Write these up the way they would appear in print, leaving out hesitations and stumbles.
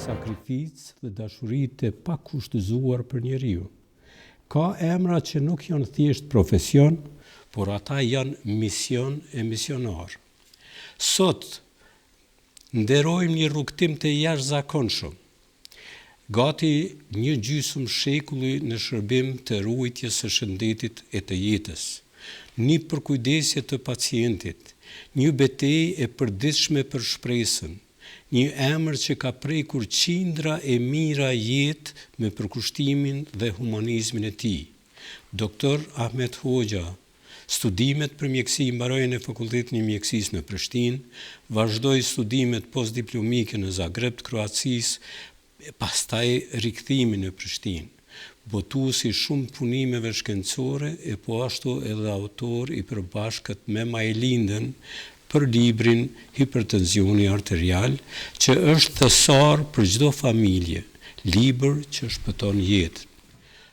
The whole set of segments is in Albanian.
sakrificë dhe dashuri të pakushtëzuar për njeriu. Ka emra që nuk janë thjesht profesion, por ata janë mision e misionar. Sot nderojmë një rrugtim të jashtëzakonshëm, gati një gjysmë shekulli në shërbim të ruajtjes së shëndetit e të jetës, një përkujdesje të pacientit, një betejë e përditshme për shpresën, një emër që ka prekur qindra e mira jetë me përkushtimin dhe humanizmin e tij. Dr. Ahmet Hoxha, studimet për mjekësi mbaroi në Fakultetin e Mjekësisë në Prishtinë, vazhdoi studimet postdiplomike në Zagreb të Kroacisë, pastaj rikthimin në Prishtinë. Botuesi shumë punimeve shkencore e po ashtu edhe autor i përbashkët me Majlindën për librin Hipertenzioni arterial, që është thesar për çdo familje, libër që shpëton jetë.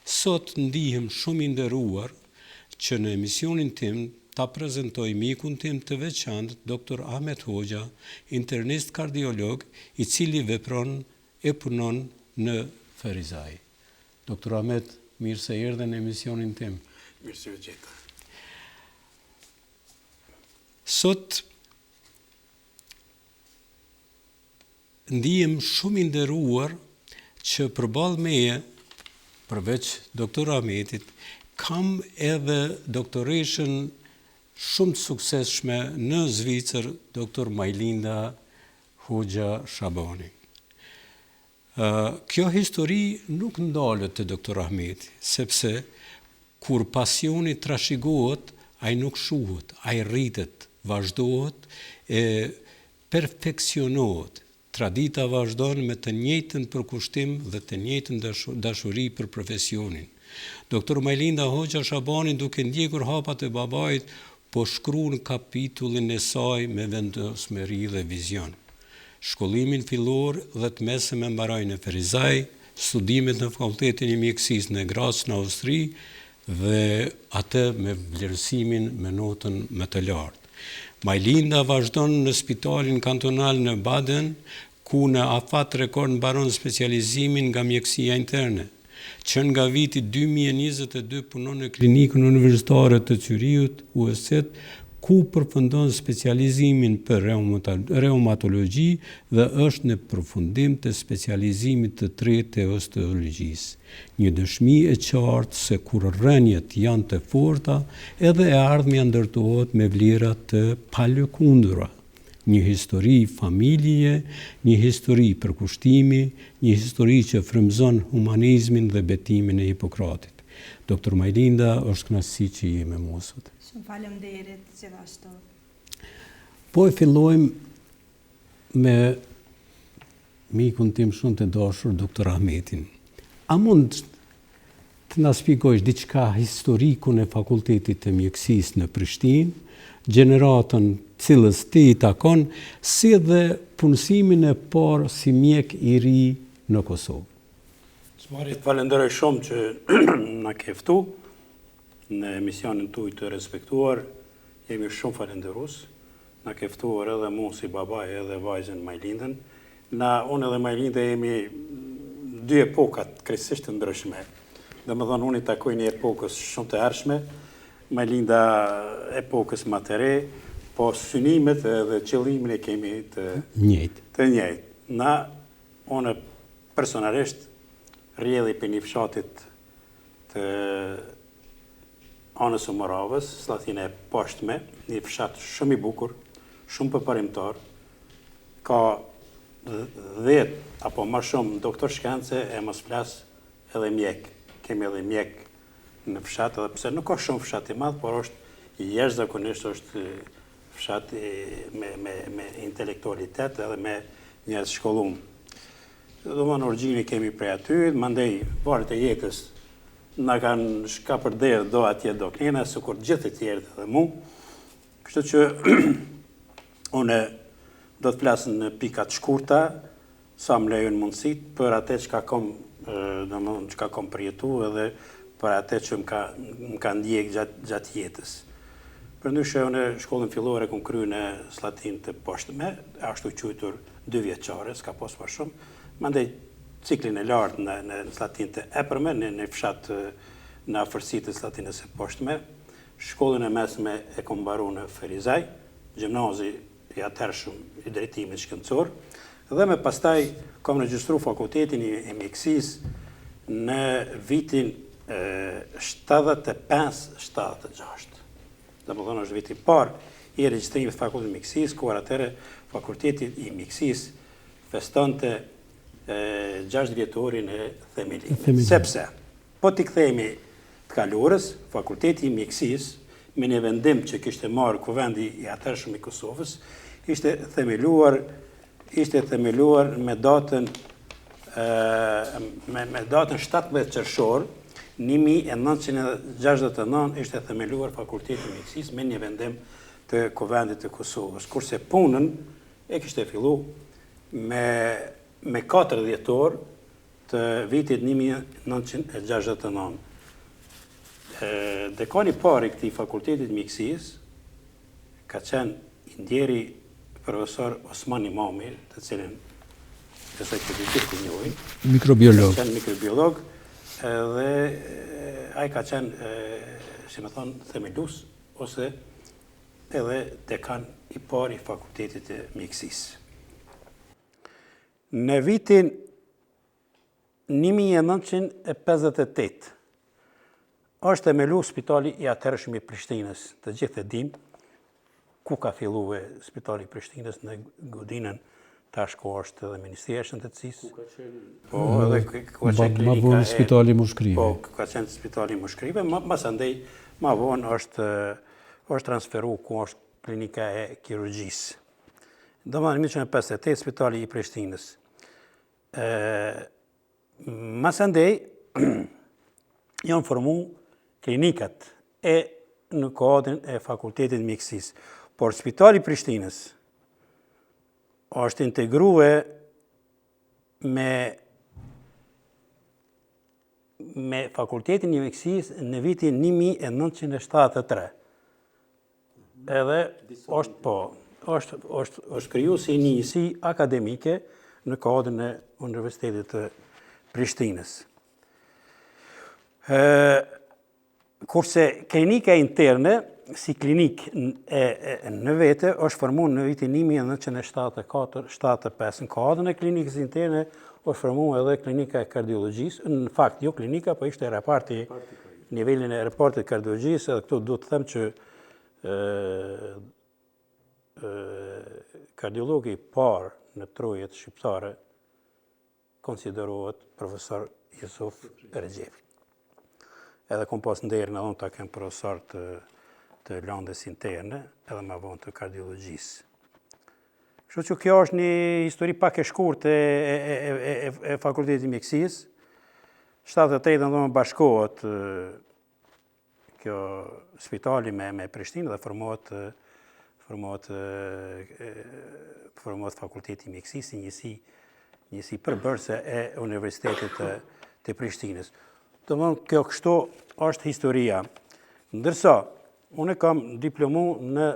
Sot ndihem shumë i nderuar që në emisionin tim ta prezentoj mikun tim të veçantë, Dr. Ahmet Hoxha, internist kardiolog, i cili vepron e punon në Ferizaj. Dr. Ahmet, mirë se erdhe në emisionin tim. Mirë se u gjeta. Sot ndihem shumë i nderuar që përballë meje, përveç Dr. Ahmetit, kam edhe doktoreshën shumë të suksesshme në Zvicër, Dr. Majlinda Hoxha Shabani. Kjo histori nuk ndalet te Dr. Ahmeti, sepse kur pasioni trashëgohet, ai nuk shuhet, ai rritet, vazhdohet e perfeksionohet. Tradita vazhdon me të njëjtën përkushtim dhe të njëjtën dashuri për profesionin. Dr. Majlinda Hoxha Shabani, duke ndjekur hapat e babait, po shkruan kapitullin e saj me vendosmëri dhe vizion. Shkollimin fillor dhe të mesëm e mbaroi në Ferizaj, studimet në Fakultetin e Mjekësisë në Graz në Austri dhe atë me vlerësimin me notën më të lartë. Majlinda vazhdon në Spitalin Kantonal në Baden, ku në afat rekord mbaron specializimin nga mjekësia interne, që nga viti 2022 punon në Klinikën Universitare të Zürichut, USZ, ku përfundon specializimin për reumatologji dhe është në përfundim të specializimit të tretë të osteologjisë. Një dëshmi e qartë se kur rënjet janë të forta, edhe e ardhmja ndërtohet me vlera të palëkundura. Një histori familje, një histori përkushtimi, një histori që frymëzon humanizmin dhe betimin e Hipokratit. Dr. Majlinda, është kënaqësi që je me mua sot. Shumë faleminderit gjithashtu. Po e fillojmë me mikun tim shumë të dashur, Dr. Ahmetin. A mund të na shpjegosh diçka historikun e Fakultetit të Mjekësisë në Prishtinë, gjeneratën cilës ti i takon, si dhe punësimin e parë si mjek i ri në Kosovë? Smarit, falenderoj shumë që na ke ftu në emisionin tuaj të respektuar. Jemi shumë falenderus. Na ke ftuar edhe mu si babaj edhe vajzën Majlindën. Unë edhe Majlinda jemi dy epokat krejtësisht të ndryshme. Domethënë unë i takoj një epokës shumë të hershme, Majlinda epokës më të re, po synimet dhe qëllimin e kemi të njëjtë. Unë personalisht rrjedhi për një fshatit të anës së Moravës, Sllatina e Poshtme, një fshat shumë i bukur, shumë përparimtar, ka 10 apo më shumë doktor shkence e mos flas edhe mjek. Kemi edhe mjek në fshat, edhe pse nuk ka shumë fshat i madh, por është jashtëzakonisht është fshat me intelektualitet edhe me njerëz shkollum. Domethënë origjini kemi prej aty, mandej varet e jetës na kanë shka për derë do atje do klina, sikur gjithë të tjerët edhe mu. Kështu që une do të flasë në pikat shkurta, sa më lejën mundësit, për atë që ka kom përjetu edhe për atë që më ka ndjek gjatë jetës. Përndryshe, une shkollën fillore kom kry në Slatinë të Poshtme, ashtu quajtur 2 vjeçare, s'ka pas më shumë. Mandej ciklin e lartë në Slatin të epërme, në fshat në afërsi të Slatinës e poshtme. Shkollën e mesme e kom mbaru në Ferizaj, gjimnazi i atërshëm i drejtimit shkencor, dhe me pastaj kom regjistru fakultetin e mjekësisë në vitin 75-76. Dhe më thonë është viti parë i regjistrimit fakultetit mjekësisë, ku atëre fakulteti i mjekësisë festonte 6 vjetorin e themelimit. Sepse, po t'i kthehemi të kalorës, fakulteti i mjekësisë, me një vendim që kishte marrë kuvendi i atërshëm i Kosovës, ishte themeluar me datën 17 qershor 1969 ishte themeluar fakulteti i mjekësisë me një vendim të kuvendit të Kosovës. Kurse punën e kishte fillu me 4 dhjetor të vitit 1969. Dekani pari i këtij fakultetit mjekësisë ka qenë i ndjeri profesor Osman Imami, të cilin besoj që të njohin. Mikrobiolog. Ka qenë mikrobiolog dhe ai ka qenë, si më thonë, themelus ose edhe dekan i parë i fakultetit të mjekësisë. Në vitin 1958 është themelu spitali i atërshëm i Prishtinës. Të gjithë e dim ku ka filluar spitali i Prishtinës, në godinën tash ku është edhe Ministria e Shëndetësisë. Po, edhe ku ka qenë klinika. Ma vonë spitali Mushkrive. Po, ka qenë spitali Mushkrive, mas andej ma vonë është transferu ku është klinika e kirurgjisë. Domethënë në 1958 spitali i Prishtinës. Mas andej janë formu klinikat e në kuadrin e fakultetit mjekësisë. Por spitali i Prishtinës është integruar me fakultetin e mjekësisë në vitin 1973. Edhe është kriju si njësi akademike në kuadrin e Universitetit të Prishtinës. Kurse klinika interne, si klinik në vete, është formuar në vitin 1974-75. Në kuadrin e klinikës interne është formuar edhe klinika e kardiologjisë. Në fakt, jo klinika, po ishte reparti, nivelin e repartit kardiologjisë, edhe këtu duhet të them që kardiologi i parë në trojet shqiptare konsiderohet profesor Jusuf Regjepi. Edhe kom pas nderin edhe unë ta kem profesor të landës interne, edhe ma vonë të kardiologjisë. Kështu që kjo është një histori pak e shkurtë e fakultetit mjekësisë. 73 ndonë bashkohet kjo spitali me Prishtinë dhe formohet fakulteti mjekësisë, njësi përbërëse e Universitetit të Prishtinës. Domethënë kjo kështu është historia. Ndërsa unë kam diplomu në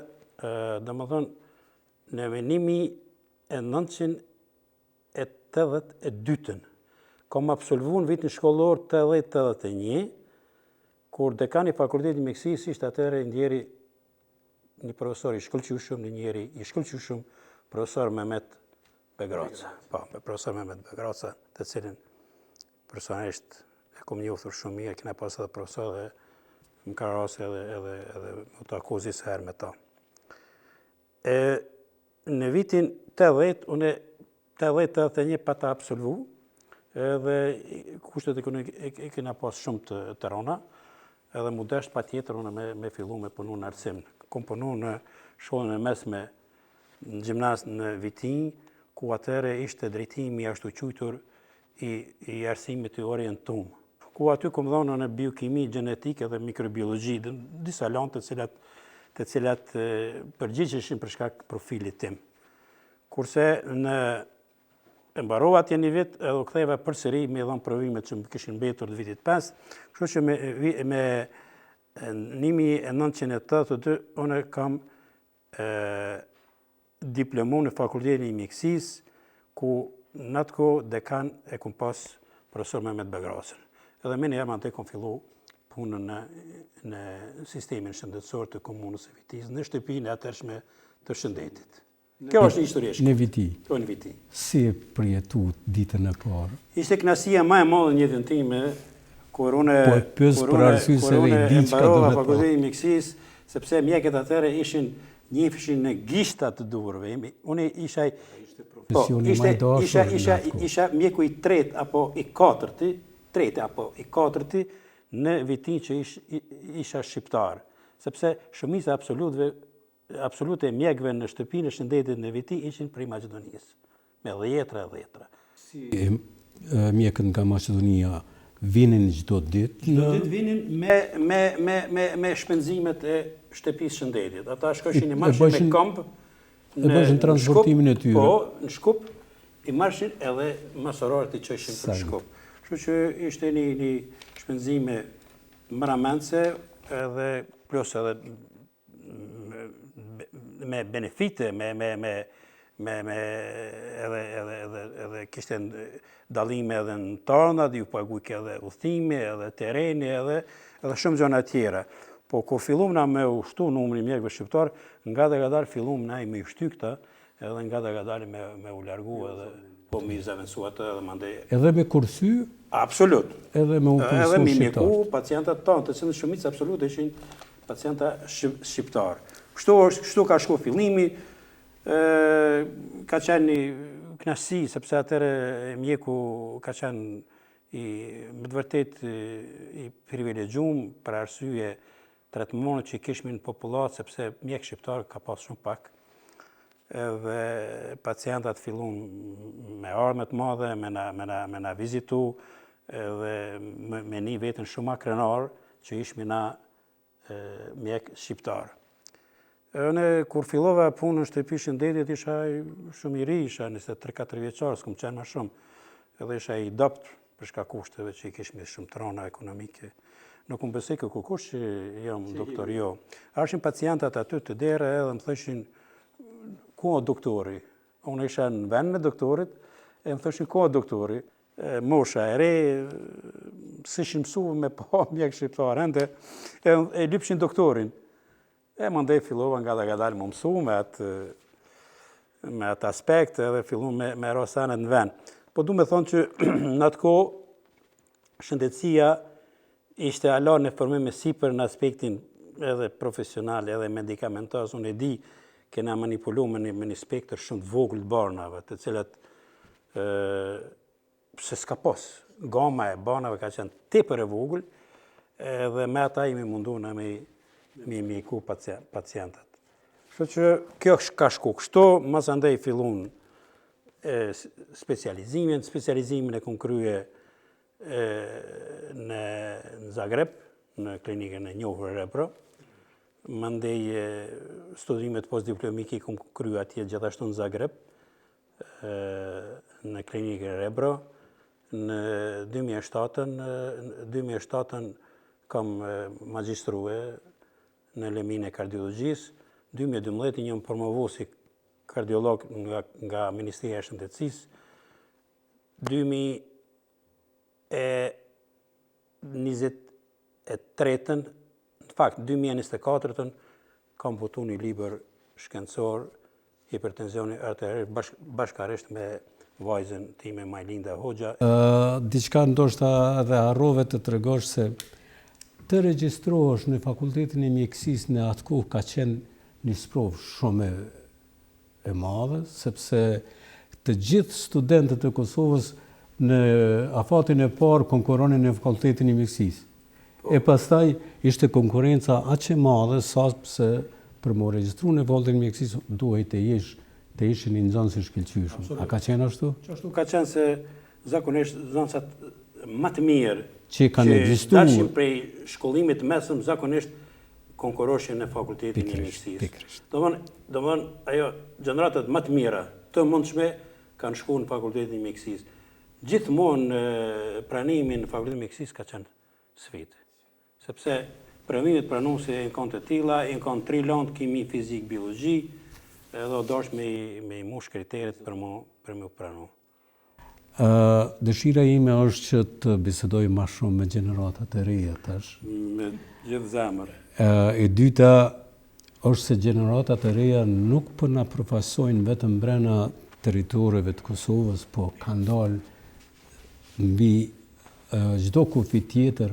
1982. Kam absolvu në vitin shkollor 80-81, kur dekani i fakultetit mjekësisë ishte atëherë ndjeri një profesor i shkëlqyeshëm, profesor Mehmet Begraca. Po, profesor Mehmet Begraca, të cilin personalisht e kom njohur shumë mirë, kena pas edhe profesor dhe më ka rase edhe më taku zisë herë me ta. Në vitin 80, unë 80-81 pa ta absolvu, edhe kushtet e kena pas shumë të rona, edhe mu desht pa tjetër unë me fillu me punu në arsim. Kom punu në shkollën e mesme në gjimnaz në Vitin, ku atëre ishte drejtimi ashtu quajtur i arsimit të orientum. Ku aty kom dhonë në biokimi, gjenetike dhe mikrobiologji, disa lanë të cilat përgjigjeshin për shkak profilit tim. Kurse në mbarova atje një vit, edhe u ktheva përsëri me dhënë provimet që më kishin mbetur të vitit 5, kështu që me 1982 unë kam diplomu në fakultetin e mjekësisë ku në atë kohë dekan e kum pas profesor Mehmet Begrasën. Edhe me njerë të kom fillu punën në sistemin shëndetësor të komunës e Vitisë, në shtëpinë e atërshme të shëndetit. Kjo është një histori e shkurtër. Në Viti. Po në Viti. Si e përjetu ditën e parë? Ishte kënaqësia më e madhe në jetën time kur unë e mbarova fakultetin e mjekësisë, sepse mjekët atëherë njiheshin në gishta të durve. Unë isha isha mjeku i tretë apo i katërti në Vitin që isha shqiptar, sepse shumica absolute mjekëve në shtëpinë e shëndetit në Viti ishin prej Maqedonisë, me dhjetra. Si mjekët nga Maqedonia vinin çdo ditë? Çdo ditë vinin me shpenzimet e shtëpisë shëndetit. Ata shkojshin i marshin me këmbë, e bëshin transportimin e tyre. Po, në Shkup, i marshin edhe masororët i qëshin për Shkup. Kështu që ishte një shpenzime mramendse edhe plus edhe me benefite, edhe kishte dallime edhe në tarnat, ju paguajk edhe udhëtimi, edhe tereni, edhe shumë gjëra tjera. Po kur fillum na me ushtu numri mjekëve shqiptar, nga dhe gadar fillum na i me ushty këta, edhe nga dhe gadar me u largu edhe po me zaventu atë edhe mandej. Edhe me kursy? Absolut. Edhe me u kursu shqiptar. Edhe me mjeku pacientat tonë, të cilën shumica absolute ishin pacienta shqiptar. Kështu ka shku fillimi, ka qenë një kënaqësi, sepse atëre mjeku ka qenë me të vërtet i privilegjum për arsye tretëmonët që i kishmin në popullat, sepse mjek shqiptar ka pas shumë pak, dhe pacientat fillun me ardhme të madhe, me na vizitu, dhe me një vetën shumë akrenar që ishmi na mjek shqiptar. Unë kur fillova punën në shtëpi shëndetit isha shumë i ri, isha 23-4 vjeçar, s'kum qenë më shumë, edhe isha i dopt për shkak kushteve që i kishmi shumë trona ekonomike. Nuk unë besoj kush që jam doktor, jo. Arshin pacientat aty të dere edhe më thëshin, ku o doktori? Unë isha në vend me doktorit, e më thëshin, ku o doktori? Mosha e re, s'ishin mësu me pa mjek shqiptar, ende, e lypshin doktorin. E më ndej fillova nga dhe gadal më mësu me atë aspekt edhe fillu me rosanet në vend. Po du me thonë që në atë kohë shëndetësia ishte ala në formim e sipër në aspektin edhe profesional edhe medikamentos. Unë e di kena manipulu me një spektër shumë të vogël të barnave, të cilat se s'ka pos. Gama e barnave ka qenë tepër e vogël edhe me ata imi mundu në me ku pacientat. Kështu që kjo ka shku kështu, mas andej fillun specializimin e kum krye në Zagreb, në klinikën e njohur Rebro. Mandej studimet postdiplomike kum krye atje gjithashtu në Zagreb, në klinikën e Rebro. Në 2007 kam magjistrue në lemin e kardiologjisë. 2012 njëm promovu si kardiolog nga Ministria e Shëndetësisë. 2023, në fakt 2024 kam votu një libër shkencor hipertensioni arterial bashkarisht me vajzën time Majlinda Hoxha. Diçka ndoshta edhe harrove të tregosh se të regjistrohesh në fakultetin e mjekësisë në atë kohë ka qenë një sprovë shumë e madhe, sepse të gjithë studentët e Kosovës në afatin e parë konkuronin në fakultetin e mjekësisë. E pastaj ishte konkurenca aq e madhe sa se për më regjistru në fakultetin e mjekësisë duhej të ishin një nxënës i shkëlqyeshëm. A ka qenë ashtu? Ashtu ka qenë se zakonisht nxënësat më të mirë që dalshin prej shkollimit mesëm zakonisht konkuroshin në fakultetin e mjekësisë. Domthon ajo gjeneratat më të mira të mundshme kanë shkuar në fakultetin e mjekësisë. Gjithmonë pranimi në fakultetin e mjekësisë ka qenë sfidë. Sepse pranimet pranuese janë kanë të tilla, janë kanë 3 landë kimi, fizik, biologji, edhe dosh me i mush kriteret për për më pranu? Dëshira ime është që të bisedoj më shumë me gjeneratat e reja tash. Me gjithë zemër. E dyta është se gjeneratat e reja nuk po na përfaqësojnë vetëm brenda territoreve të Kosovës, po kanë dalë mbi çdo kufi tjetër,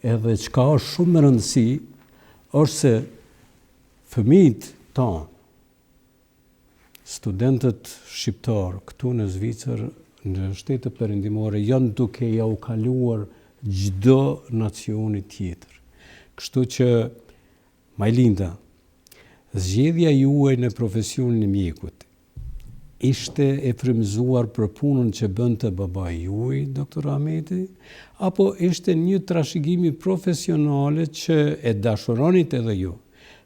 edhe çka është shumë e rëndësi është se fëmijët tanë, studentët shqiptarë këtu në Zvicër, në shtetet perëndimore, janë duke ja u kaluar çdo nacioni tjetër. Kështu që, Majlinda, zgjedhja juaj në profesionin e mjekut ishte e frymëzuar për punën që bënte babai juaj, doktor Ahmeti, apo ishte një trashëgimi profesionale që e dashuronit edhe ju?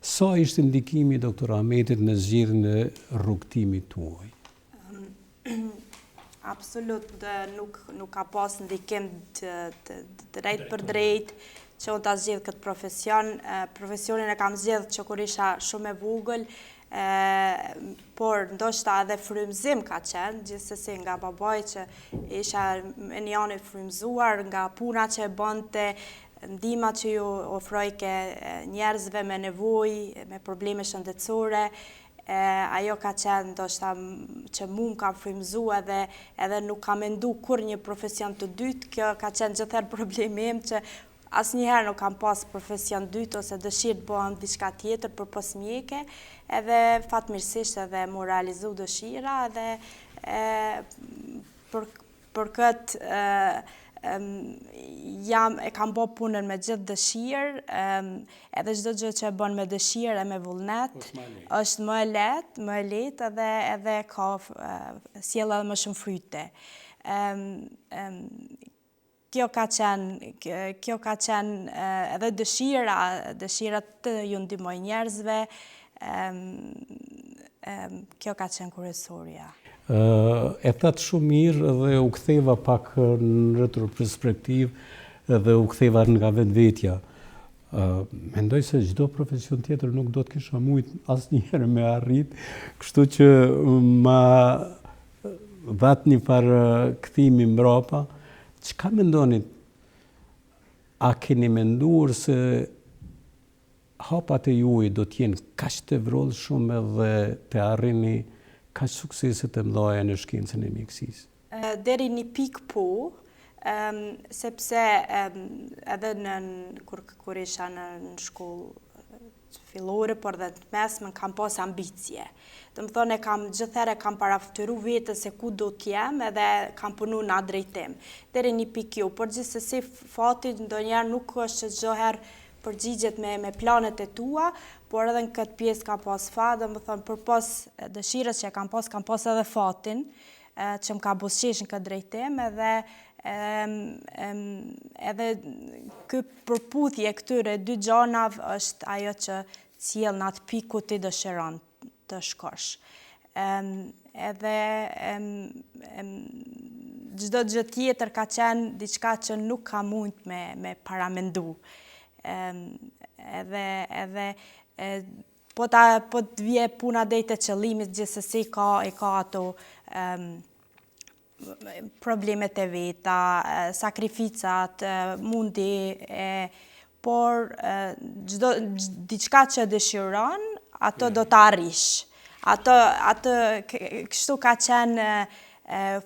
Sa ishte ndikimi doktor Ahmetit në zgjedhjen e rrugtimit tuaj? Absolut nuk ka pas ndikim të drejt për drejt që unë ta zgjedh këtë profesion. Profesionin e kam zgjedh që kur isha shumë e vogël, por ndoshta edhe frymëzim ka qenë, gjithsesi nga babai që isha në një anë i frymëzuar nga puna që e bënte, ndihma që ju ofrojke njerëzve me nevojë, me probleme shëndetësore. Ajo ka qenë ndoshta që mu më ka frymëzu edhe nuk ka mendu kur një profesion të dytë. Kjo ka qenë gjithherë problemi im që asnjëherë nuk kam pas profesion dytë ose dëshirë të bëhem diçka tjetër përpos mjeke, edhe fatmirësisht edhe mu realizu dëshira edhe për këtë e kam bë punën me gjithë dëshirë, edhe çdo gjë që e bën me dëshirë e me vullnet, është më e lehtë edhe ka sjell edhe më shumë fryte. Kjo ka qenë edhe dëshira të ju ndihmoj njerëzve, kjo ka qenë kryesorja. E thatë shumë mirë dhe u ktheva pak në retroperspektivë dhe u ktheva nga vetvetja. Mendoj se çdo profesion tjetër nuk do të kisha mujt asnjëherë me arrit, kështu që ma dhat një farë kthimi mbrapa. Çka mendoni? A keni menduar se hapat e juaj do të jenë kaq të vrollshëm edhe të arrini kaq suksese të mëdha në shkencën e mjekësisë? Deri një pikë po, sepse edhe kur isha në shkollë fillore, por dhe të mesme, kam pas ambicie. Dhe më thonë, gjithherë kam paraftyru vetën se ku do t'jem edhe kam punu në atë drejtim. Deri një pikë jo, por gjithsesi fati ndonjëherë nuk është që çdo herë përgjigjet me planet e tua, por edhe në këtë pjesë kam pas fat, dhe më thonë, përpos dëshirës që kam pas edhe fatin, që më ka buzëqesh në këtë drejtim, edhe ky përputhje këtyre dy gjanave është ajo që sjell në atë pikë ku ti dëshiron të shkosh. Edhe çdo gjë tjetër ka qenë diçka që nuk ka mund me paramendu. Edhe po të vje puna drejt e qëllimit, gjithsesi ka ato problemet e veta, sakrificat, mundi, por diçka që dëshiron, ato do të arrish. Kështu ka qenë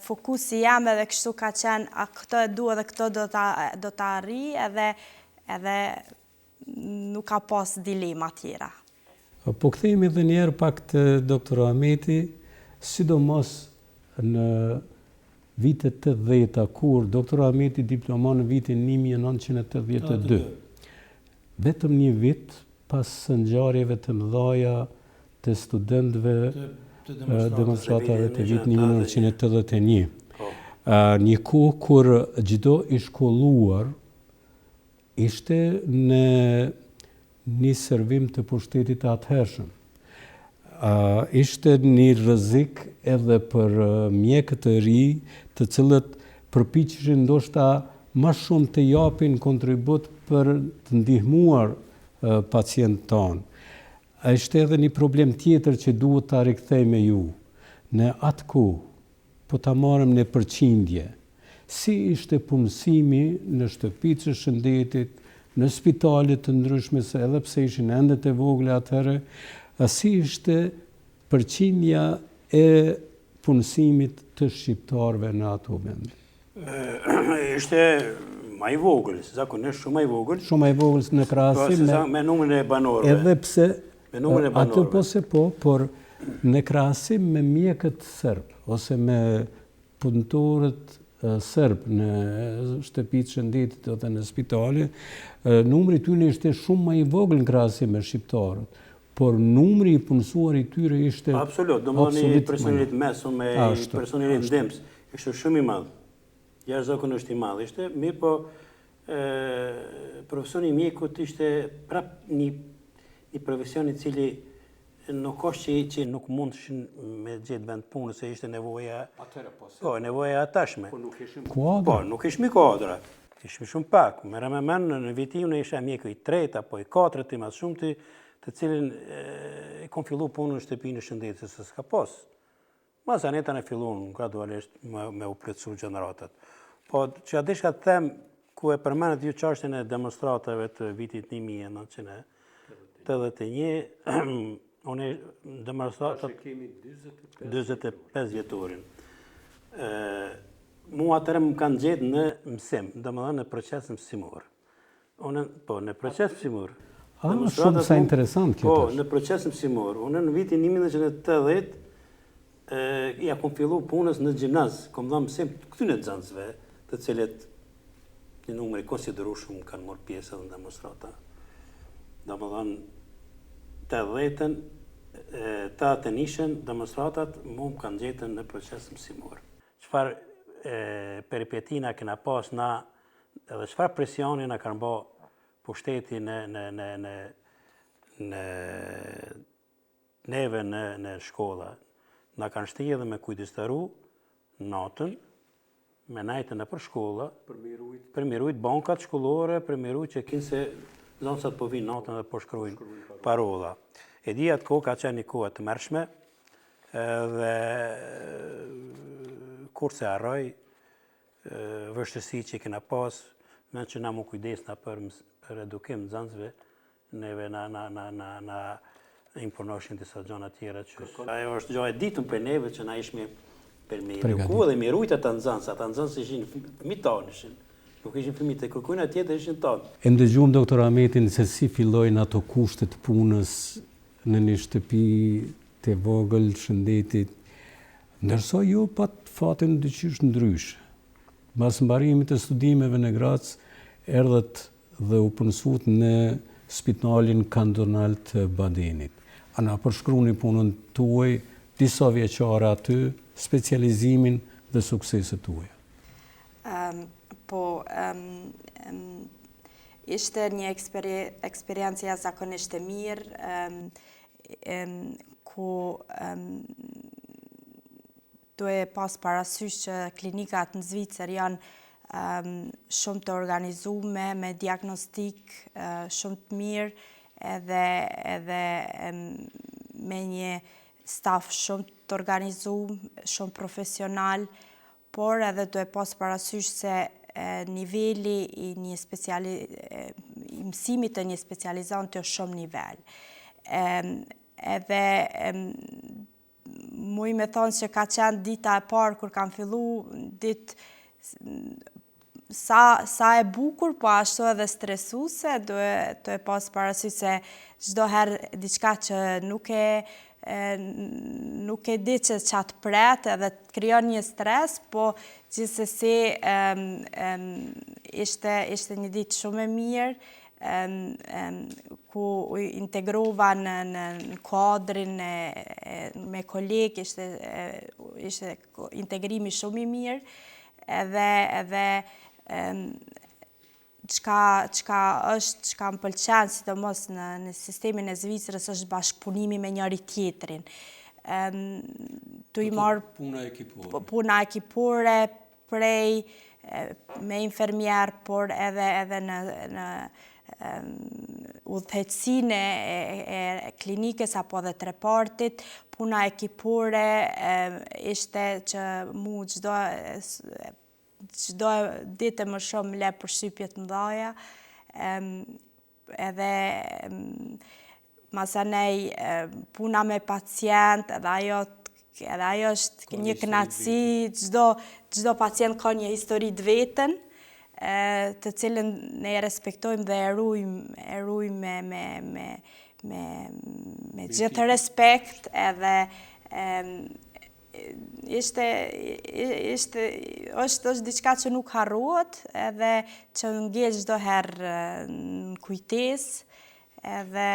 fokusi jam edhe kështu ka qenë këtë e dua dhe këtë do të arri edhe nuk ka pas dilema tjera. Po kthehemi edhe një herë pak te doktor Ahmeti, sidomos në vitet 80-ta, kur doktor Ahmeti diplomon në vitin 1982. Vetëm një vit pas ngjarjeve të mëdha të studentëve demonstratave të vitit 1981. Një kohë kur çdo i shkolluar ishte në një servim të pushtetit të atëhershëm. Ishte një rrezik edhe për mjekët e ri, të cilët përpiqeshin ndoshta më shumë të japin kontribut për të ndihmuar pacientë tonë. Ishte edhe një problem tjetër që duhet ta rikthej me ju. Në atë kohë, po ta marrim në përqindje, si ishte punësimi në shtëpitë së shëndetit, në spitalet të ndryshme, se edhe pse ishin ende të vogla atëherë, si ishte përqindja e punësimit të shqiptarëve në ato vende? Ishte ma i vogël, zakonisht shumë ma i vogël. Shumë ma i vogël në krahasim me numrin e banorëve. Edhe pse me numrin e banorëve. Atë po se po, por në krahasim me mjekët serb ose me punëtorët serb në shtëpitë shëndetit ose në spitale, numri tyre ishte shumë më i vogël në krahasim me shqiptarët, por numri i punësuar i tyre ishte absolut, domethënë personelit mesëm me personelit ndëms ishte shumë i madh. Jashtëzakonisht i madh ishte, mirë po profesioni i mjekut ishte prap një profesion i cili nuk është që nuk mundshin me gjetë vend punë, se ishte nevoja nevoja atashme. Po nuk ishim kuadra. Po, nuk ishim kuadra. Ishim shumë pak. Merrem me men në vitin në isha mjeku i tretë apo i katërt i më shumë të cilin i kom fillu punën në shtëpinë e shëndetësisë se s'ka pas. Mas aneta në fillun gradualisht me u plotësu gjeneratat. Po që a disha të them ku e përmenet ju çështjen e demonstratave të vitit 1981, unë demonstratat kemi 45 vjetorin. Mua atëherë më kanë gjetë në mësim, domethënë në proces mësimor. Unë po në proces mësimor. Shumë sa interesant kjo. Po, në proces mësimor. Unë në vitin 1980 ja kom fillu punës në gjimnaz, kom dhënë mësim këtyre nxënësve, të cilët një numër i konsiderueshëm kanë marrë pjesë në demonstrata. Domethënë të 80-ën ta të nishën demonstratat mu më kanë gjetën në proces mësimor. Çfarë peripetina kena pas na edhe çfarë presioni na kanë bë pushteti neve në shkolla. Na kanë shtijë edhe me kujdestaru natën, me najtën e për shkolla, për mirujt bankat shkollore, për mirujt që kinë se zonësat po vinë natën dhe po shkrujnë parola. E di atë kohë ka qenë një kohë të mërshme, dhe kur se harroj, vështërsi që kena pas, me që na mu kujdesna për edukim nxënësve, neve na imponoshin disa gjëra tjera që ajo është gjë e ditën për neve që na ishme për me eduku dhe me rujt ata nxënës ishin fëmijë tanë ishin. Nuk ishin fëmijë të kërkojnë tjetër ishin tanë. E ndëgjuam doktor Ahmetin se si fillojnë ato kushtet punës në një shtëpi të vogël shëndetit, ndërsa ju pat fatin dyqysh ndryshë. Mas mbarimit të studimeve në Graz, erdhët dhe u punësut në spitalin kantonal të Badenit. A na përshkruni punën tuaj, disa vjeqare aty, specializimin dhe sukseset tuaja? Ishte një eksperiencë jashtëzakonisht e mirë, ku duhe pas parasysh që klinikat në Zvicër janë shumë të organizume, me diagnostik shumë të mirë, edhe me një staf shumë të organizuar, shumë profesional, por edhe duhe pas parasysh se niveli i mësimit të një specializant është shumë nivel. Edhe muj me thonë që ka qenë dita e parë kur kam fillu, ditë sa e bukur, po ashtu edhe stresuse, duhe pas parasysh se çdo herë diçka që nuk e di që qatë pret edhe të krijon një stres, po gjithsesi ishte një ditë shumë e mirë, ku integrova në kuadrin me kolegë, ishte integrimi shumë i mirë, edhe çka më pëlqen, sidomos në sistemin e Zvicrës, është bashkëpunimi me njëri tjetrin. Puna ekipore prej me infermier, por edhe në udhëheqësinë e klinikës apo dhe të repartit, puna ekipore ishte që mu çdo ditë më shumë le përshtypje të mëdha, edhe masanej puna me pacient, edhe ajo është një kënaqësi, çdo pacient ka një histori të vetën, të cilën ne e respektojmë dhe e rujmë me gjithë respekt, edhe është diçka që nuk harrohet, edhe që ngel çdo herë në kujtesë, edhe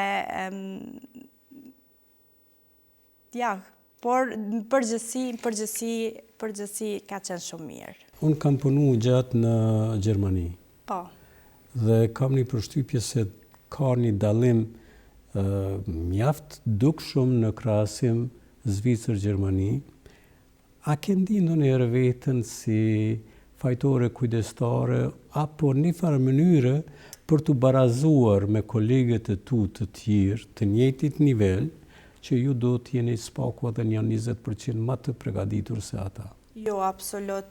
por në përgjithësi ka qenë shumë mirë. Unë kam punu gjatë në Gjermani. Po. Dhe kam një përshtypje se ka një dallim mjaft dukshëm në krahasim Zvicër-Gjermani. A ke ndonjëherë veten si fajtore kujdestare apo një farë mënyre për të barazuar me kolegët e tu të tjerë të njëjtit nivel, që ju do të jeni spaku edhe një 20% më të përgatitur se ata? Jo, absolut.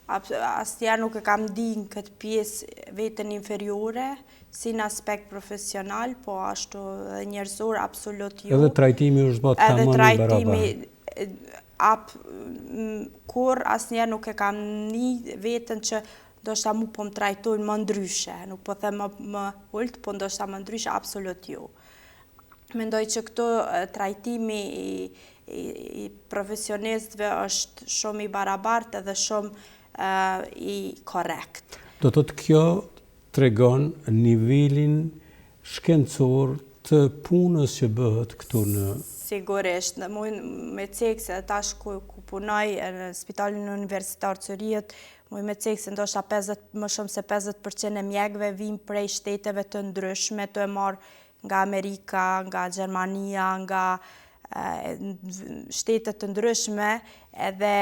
Asnjëherë nuk e kam ndinë këtë pjesë veten inferiore, si në aspekt profesional, po ashtu edhe njerëzor, absolut jo. Edhe trajtimi është bërë tamam i barabartë. Kur asnjëherë nuk e kam ndinë veten që ndoshta mu po më trajtojnë më ndryshe, nuk po them më ult, po ndoshta më ndryshe, absolut jo. Mendoj që këto trajtimi i profesionistëve është shumë i barabartë edhe shumë i korrekt. Do të kjo tregon nivelin shkencor të punës që bëhet këtu në... Sigurisht, me cekë se tash ku punoj në Spitalin Universitar Zëriet, me cekë se ndoshta më shumë se 50% e mjekëve vinë prej shteteve të ndryshme, të e marë nga Amerika, nga Gjermania, nga shtetet të ndryshme, edhe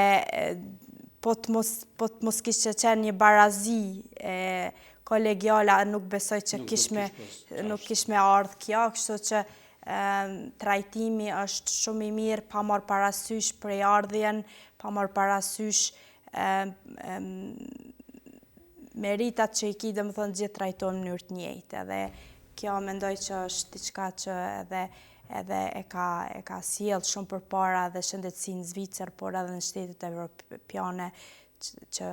po të mos kishte qenë një barazi kolegiale, nuk besoj që nuk kishme ardhë kjo, kështu që trajtimi është shumë i mirë, pa marrë parasysh prej ardhjen, pa marrë parasysh meritat që i ki, domethënë gjithë trajtojnë në mënyrë të njëjtë, edhe kjo mendoj që është diçka që edhe e ka sjellë shumë përpara edhe shëndetësinë në Zvicër, por edhe në shtetet evropiane, që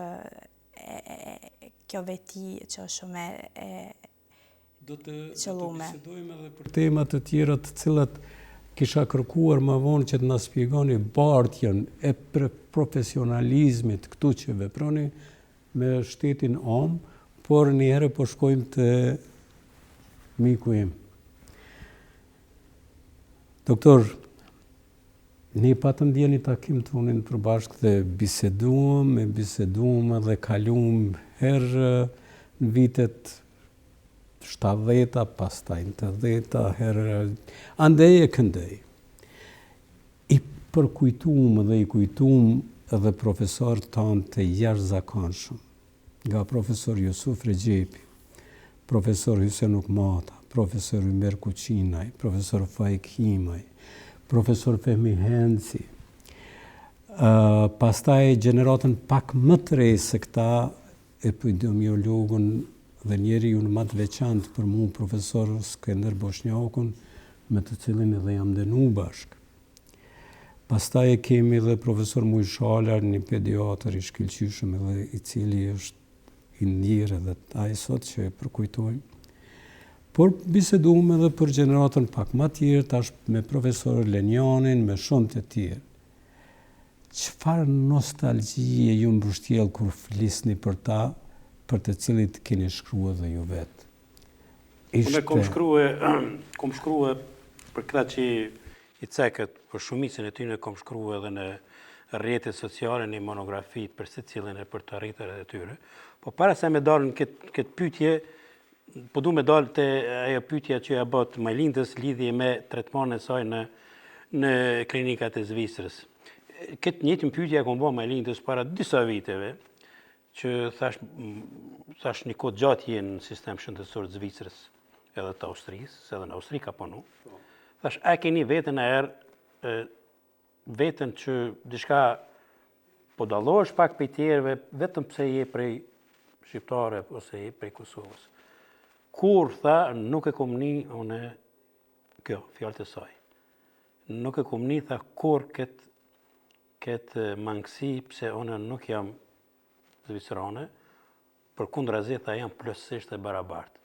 kjo veti që është shumë do të qëllume. Bisedojmë edhe për tema të tjera të cilat kisha kërkuar më vonë që të na shpjegoni bartjen e profesionalizmit këtu që veproni me shtetin om, por njëherë po shkojmë të miku im. Doktor, ne patëm dje një takim të unin përbashkë dhe biseduam dhe kaluam herë në vitet 70-ta, pastaj 80-ta, herë andej e këndej. I përkujtuam dhe i kujtuam edhe profesorët tanë të jashtëzakonshëm, nga profesor Jusuf Regjepi, profesor Hysenuk Mata, profesor Ymer Kuqinaj, profesor Faik Himaj, profesor Fehmi Henci, pastaj gjeneratën pak më të re se këta, epidemiologun dhe njeri unë më të veçantë për mu, profesor Skender Boshnjakun, me të cilin edhe jam denu bashkë. Pastaj kemi dhe profesor Mujshalar, një pediatër i shkëlqyshëm edhe i cili është i ndjerë edhe ai sot që e përkujtojmë. Por biseduam edhe për gjeneratën pak më tjerë, tash me profesor Lenjanin, me shumë të tjerë. Çfarë nostalgjie ju mbështjell kur flisni për ta, për të cilit keni shkruar dhe ju vetë? Unë kom shkruar për këta që i cekët, për shumicën e tyre kom shkruar edhe në rrjetet sociale, një monografi për secilin e për të arritur e tyre. Po para se me dalë në këtë pyetje, po du me dalë të ajo pyetja që ja bët Majlindës lidhje me tretmanin e saj në klinikat e Zvicrës. Këtë njëjtën pyetje kom bërë Majlindës para disa viteve, që thash një kohë gjatë jenë në sistem shëndetësor të Zvicrës. edhe të Austrisë, se edhe në Austri ka punu. Thash, a keni vetën e erë, vetën që diçka po dallohesh pak për tjerëve, vetëm pse je prej shqiptare ose je prej Kosovës. Kur, tha, nuk e kom ni, une, kjo, fjallët e saj. Nuk e kom ni, tha, kur këtë mangësi, pse une nuk jam zvicerane, për kundra zi, tha, jam plotësisht e barabartë.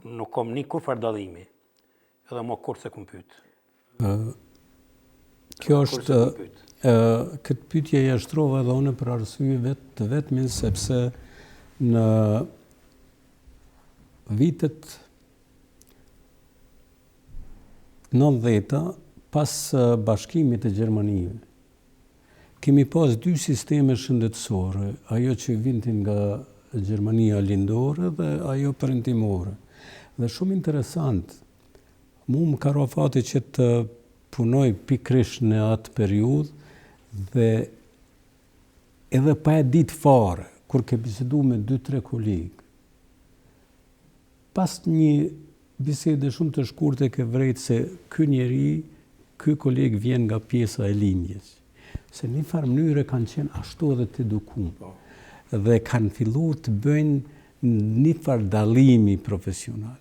Nuk kom ni kur farë dallimi, edhe mo kur se kom pyet. Kjo është, këtë pyetje ja shtrova edhe unë për arsye të vetmin, sepse në vitet 90-ta, pas bashkimit të Gjermanive, kemi pas dy sisteme shëndetësore, ajo që vintin nga Gjermania lindore dhe ajo perëndimore. Dhe shumë interesant, mu më ka ra fati që të punoj pikrish në atë periudhë dhe edhe pa e ditë fare, kur ke bisedu me 2-3 kolegë. Pas një bisede shumë të shkurte ke vrejtë se ky njeri, ky kolegë vjen nga pjesa e lindjes. Se një farë mënyre kanë qenë ashtu edhe të edukum. Dhe kanë fillu të bëjnë një farë dallimi profesional.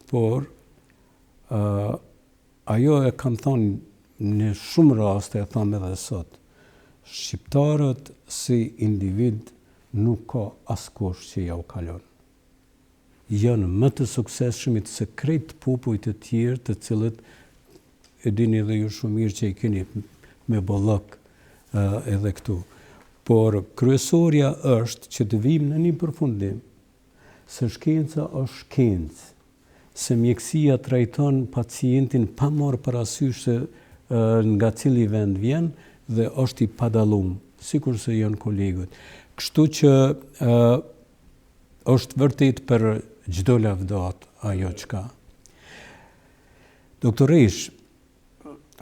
Por, ajo e kanë thonë në shumë raste, e thamë edhe sot, shqiptarët si individ nuk ka askush që ja u kalon. Janë më të suksesshmit se krejt popujt e tjerë të cilët e dini dhe ju shumë mirë që i keni me bollok edhe këtu. Por kryesorja është që të vim në një përfundim se shkenca është shkencë, se mjekësia trajton pacientin pa marrë parasysh se nga cili vend vjen dhe është i padallum, sikur se janë kolegët. Kështu që është vërtet për çdo lavdat ajo çka. Doktoresh,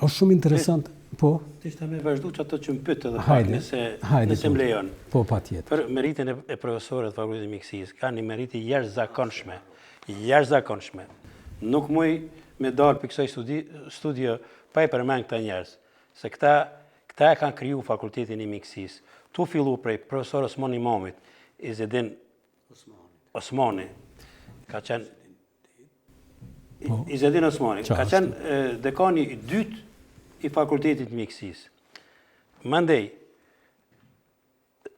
është shumë interesant, po? Ishte me vazhdu që ato që më pytë edhe pak nëse më lejon. Po, patjetër. Për meritin e profesorët të Fakultetit të Mjekësisë, ka një meriti jashtëzakonshme. Nuk muj me dalë për kësaj studio pa i përmend këta njerëz, se këta e kanë kriju Fakultetin e Mjekësisë. Tu fillu prej profesor Osman Imamit, Izedin Osmani, ka qenë Izedin Osmani, ka qenë dekani i dytë i Fakultetit të Mjekësisë. Mandej,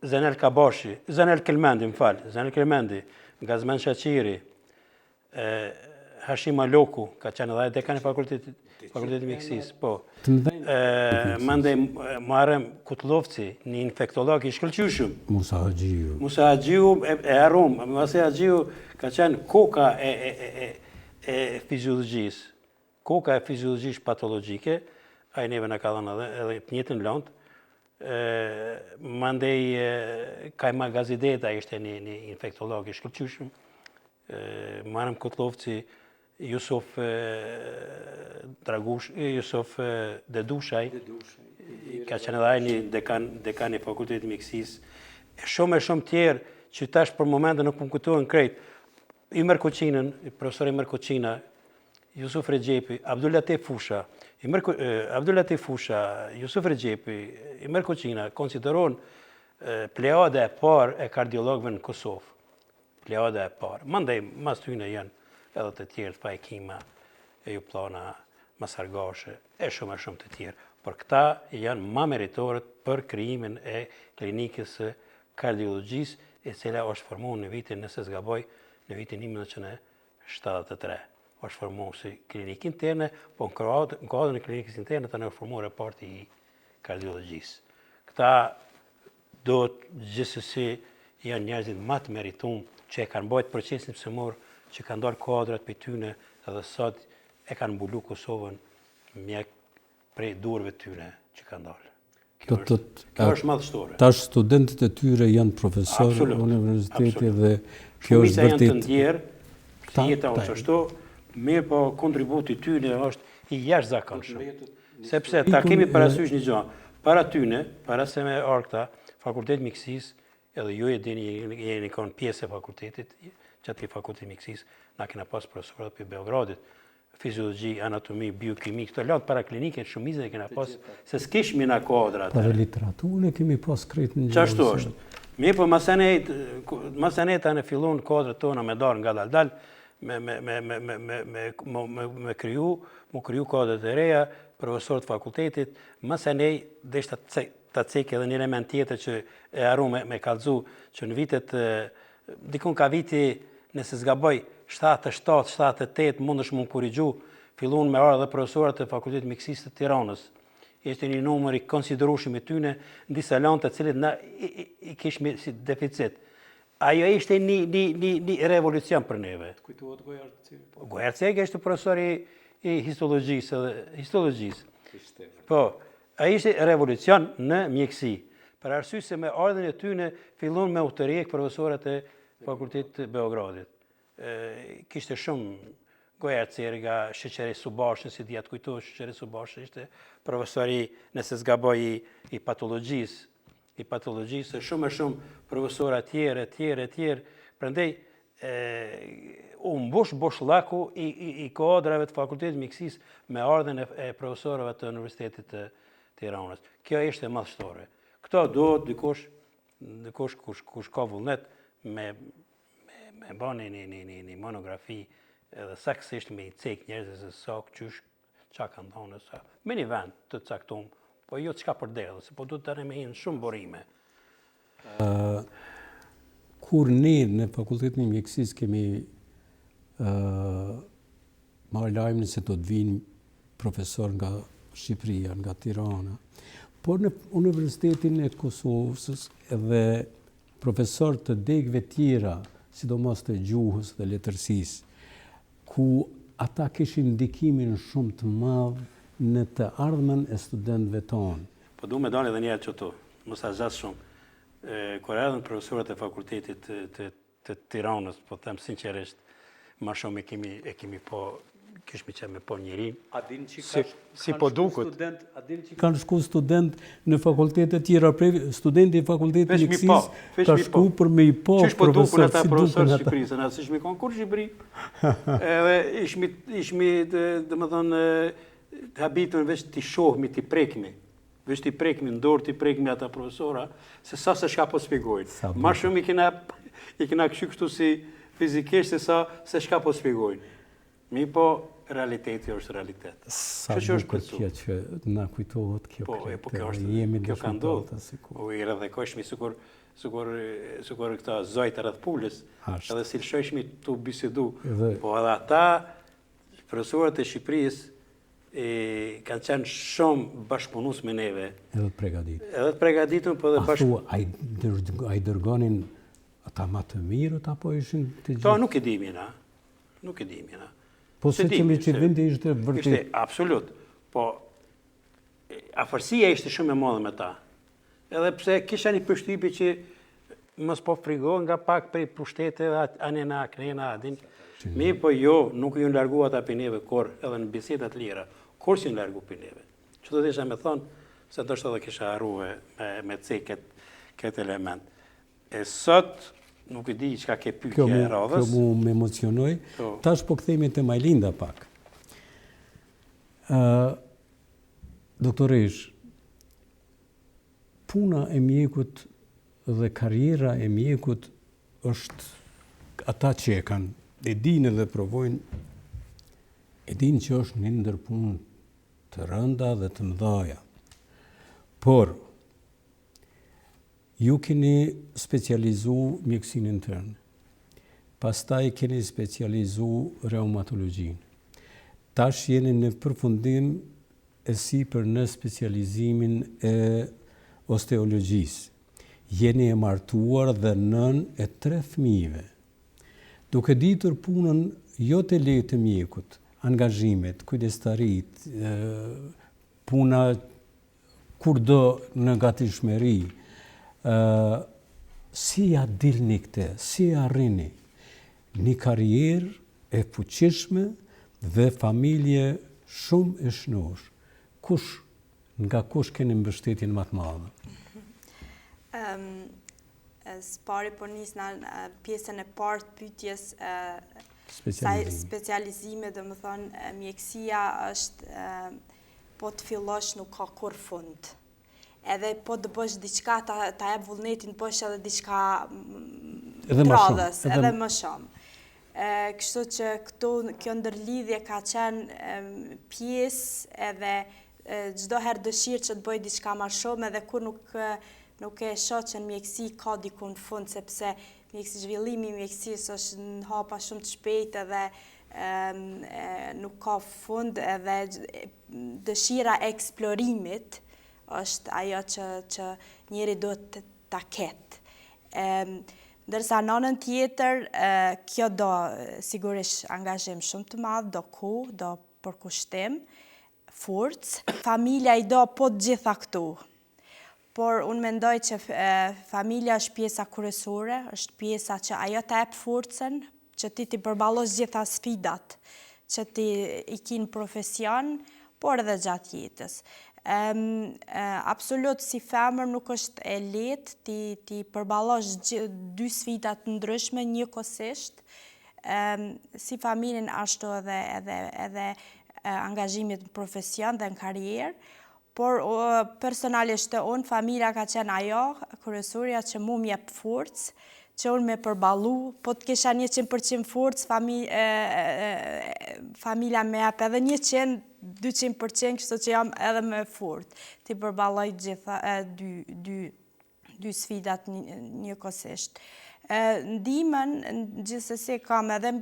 Zanel Kabashi, Zanel Kelmendi, Gazmen Shaqiri, Hashim Aloku, ka qenë edhe dekani i Fakultetit të Mjekësisë, po. Mandej, Muharrem Kutlovci, një infektolog i shkëlqyshëm. Musa Haxhiu e arrum, Musa Haxhiu ka qenë koka e fiziologjisë. Koka e fiziologjisë patologjike, a i neve në ka dhënë edhe të njëjtën lëndë. Mandej Kajma Gazideta ishte një infektolog i shkëlqyshëm. Muharrem Kutlovci, Jusuf Dedushaj, ka qenë edhe një dekan i Fakultetit të Mjekësisë. Shumë tjerë që tash për momente nuk më kujtohen krejt. Imer Koçinën, profesor Imer Koçina, Jusuf Rexhepi, Abdullatif Fusha, Jusuf Rexhepi, Imer Koçina, konsideron pleada e parë e kardiologëve në Kosovë. Pleada e parë. Mandej, mas tyne janë edhe të tjerë, Fajkima, Juplana, Masargashe, e shumë të tjerë. Por këta janë ma meritorët për krijimin e klinikës së kardiologjisë, e cila është formuar në vitin, nëse s'gaboj, në vitin 1973. është formuar si klinikë interne, po në kuadrin e klinikës interne tani është formuar reparti i kardiologjisë. Këta do të gjithsesi janë njerëzit më të merituar që e kanë bërë procesin psemor, që kanë dalë kuadrat për tyne edhe sot e kanë mbulu Kosovën mjek prej durve tyne që kanë dalë. Kjo është madhështore. Tash studentët e tyre janë profesorë në universiteti dhe kjo është vërtet. Shumica janë të ndjerë, të jeta o qështu, mirë po kontributi tyne është i jashtëzakonshëm. Sepse ta kemi parasysh një gjë, para tyne, para se me arkta, Fakulteti Mjekësisë, edhe ju e dini jeni kanë pjesë e fakultetit, gjatë fakultetit mjekësisë, na kena pas profesorët për Beogradit, fiziologji, anatomi, biokimi, këto lartë para klinike, shumicën e kena pas, se s'kishmi na kodra. Po dhe literaturën e kemi pas krejt në Qashtu është. Mi po masanet anë fillon kodrat tona me darë nga dal, me kriju kodrat e reja, profesorët fakultetit, masanej deshta ta cek edhe një element tjetër që e arru me kalzu, që në vitet, dikun ka viti, nëse zgaboj, 77, 78, mund është mund korrigju, fillun me arë dhe profesorët e fakultetit mjekësisë të Tiranës. Ishte një numër i konsiderueshëm i tyne, në disa lante të cilit na i kishmi si deficit. Ajo ishte një revolucion për neve. Kujtuat Gojarceg? Gojarceg ishte profesori i histologjisë. Po, a ishte revolucion në mjekësi. Për arsye se me ardhen e tyne fillun me utërjek profesorët e fakultetit të Beogradit. Kishte shumë Gojarcega, Sheqeri Subashën, si dhja të kujtohet, Sheqeri Subashën ishte profesori, nëse zgaboj, i patologjisë, shumë e shumë profesora tjerë. Prandaj, u mbush boshllaku i kodrave të fakultetit mjekësisë me ardhen e profesorëve të Universitetit të Tiranës. Kjo ishte madhështore. Këto duhet dikush kush ka vullnet me bani një monografi edhe saksisht me i cek njerëzve se sa qysh qa kanë thonë, me një vend të caktum, po jo çka për derë, se po duhet të me hinë shumë borime. Kur ne në fakultetin e mjekësisë kemi marrë lajmin se do të vinë profesor nga Shqipëria, nga Tirana, por në Universitetin e Kosovës edhe profesor të degëve tjera, sidomos të gjuhës dhe letërsisë, ku ata kishin ndikimin shumë të madh në të ardhmen e studentëve tonë. Po du me doni edhe njerë që tu, mos a zas shumë. Kur erdhen profesorët e fakultetit të Tiranës, po them sinqerisht, ma shumë e kemi po, kishmi që me po njërin. A din që si po dukut. Kanë shku student në fakultetet tjera, studenti i fakultetit mjekësisë ka shku për me i po profesor, si dukun ata. Shqipërisë, në asë ishmi konë kur Shqipëri. Edhe ishmi, dhe më thonë, të habitën veç t'i shohmi, t'i prekmi. Veç t'i prekmi, ndorë t'i prekmi ata profesora, se sa se shka po spjegojnë. Ma shumë i kena këshu kështu si fizikisht se shka po spjegojnë. Mi po, realiteti është realitet. Sa bukur kjo që na kujtohet kjo kretë. Po, kjo ka ndodhë. Po, i rrëdhekojshmi sukur këta zojtë rrëdh pulës, edhe si lëshojshmi të bisedu. Po, edhe ata, profesorët e Shqipërisë, kanë qenë shumë bashkëpunus me neve. Edhe të pregaditur. Edhe të pregaditur, po edhe bashkëpunus. A i dërgonin ata ma të mirët, apo ishin të gjithë? To, nuk e dimi na. Po se që vendi ishte vërtet? Ishte, absolut. Po, afërsia ishte shumë e madhe me ta. Edhe pse kisha një përshtypje që mos po frigohen nga pak prej pushtete, anena, krena, adin. Mi, po jo, nuk ju në largu ata për neve, kur edhe në bisedat lira, kur si në largu për neve. Që të desha me thonë, se të është edhe kisha arruve me cek këtë element. E sot, nuk e di çka ke pyetje e radhës. Kjo mu me emocionoj. Tash po kthehemi te Majlinda pak. Doktoresh, puna e mjekut dhe karriera e mjekut është ata që e kanë, e dinë dhe provojnë, e dinë që është një ndër punë të rënda dhe të mëdhaja. Por, ju keni specializu mjekësinë interne, pastaj keni specializu reumatologjinë. Tash jeni në përfundim e sipër në specializimin e osteologjisë. Jeni e martuar dhe nën e 3 fëmijëve. Duke ditur punën jo të lehtë të mjekut, angazhimet, kujdestarit, puna kurdo në gatishmëri, si ja dilni këte, si ja arrini një karrierë e fuqishme dhe familje shumë e shnosh. Nga kush keni mbështetjen më të madhe? Spari po nis në pjesën e parë të pyetjes specializime, dhe më thonë, mjekësia është, po të fillosh nuk ka kur fund. Edhe po të bësh diçka, ta jep vullnetin, bësh edhe diçka radhës, edhe më shumë. Kështu që kjo ndërlidhje ka qenë pjesë edhe çdo herë dëshirë që të bëj diçka më shumë, edhe kur nuk e shoh që në mjekësi ka diku në fund, sepse zhvillimi i mjekësisë është në hapa shumë të shpejtë edhe nuk ka fund, edhe dëshira e eksplorimit është ajo që njeri duhet ta ketë. Ndërsa në anën tjetër, kjo do sigurisht angazhim shumë të madh, do kohë, do përkushtim, forcë. Familja i do po të gjitha këtu. Por unë mendoj që familja është pjesa kryesore, është pjesa që ajo të jep forcën, që ti përballosh gjitha sfidat, që ti i ki në profesion, por edhe gjatë jetës. Absolut si femër nuk është e lehtë ti përballosh dy sfidat ndryshme njëkohësisht, si familjen ashtu edhe angazhimit në profesion dhe në karrierë. Por personalisht unë, familja ka qenë ajo, kryesorja që mu m'jep forcë, që unë me përballu, po të kisha 100% forcë, familja me jep edhe 100-200%, kështu që jam edhe me fortë. Ti përballoj gjitha dy sfidat njëkohësisht. Ndihmën gjithsesi kam edhe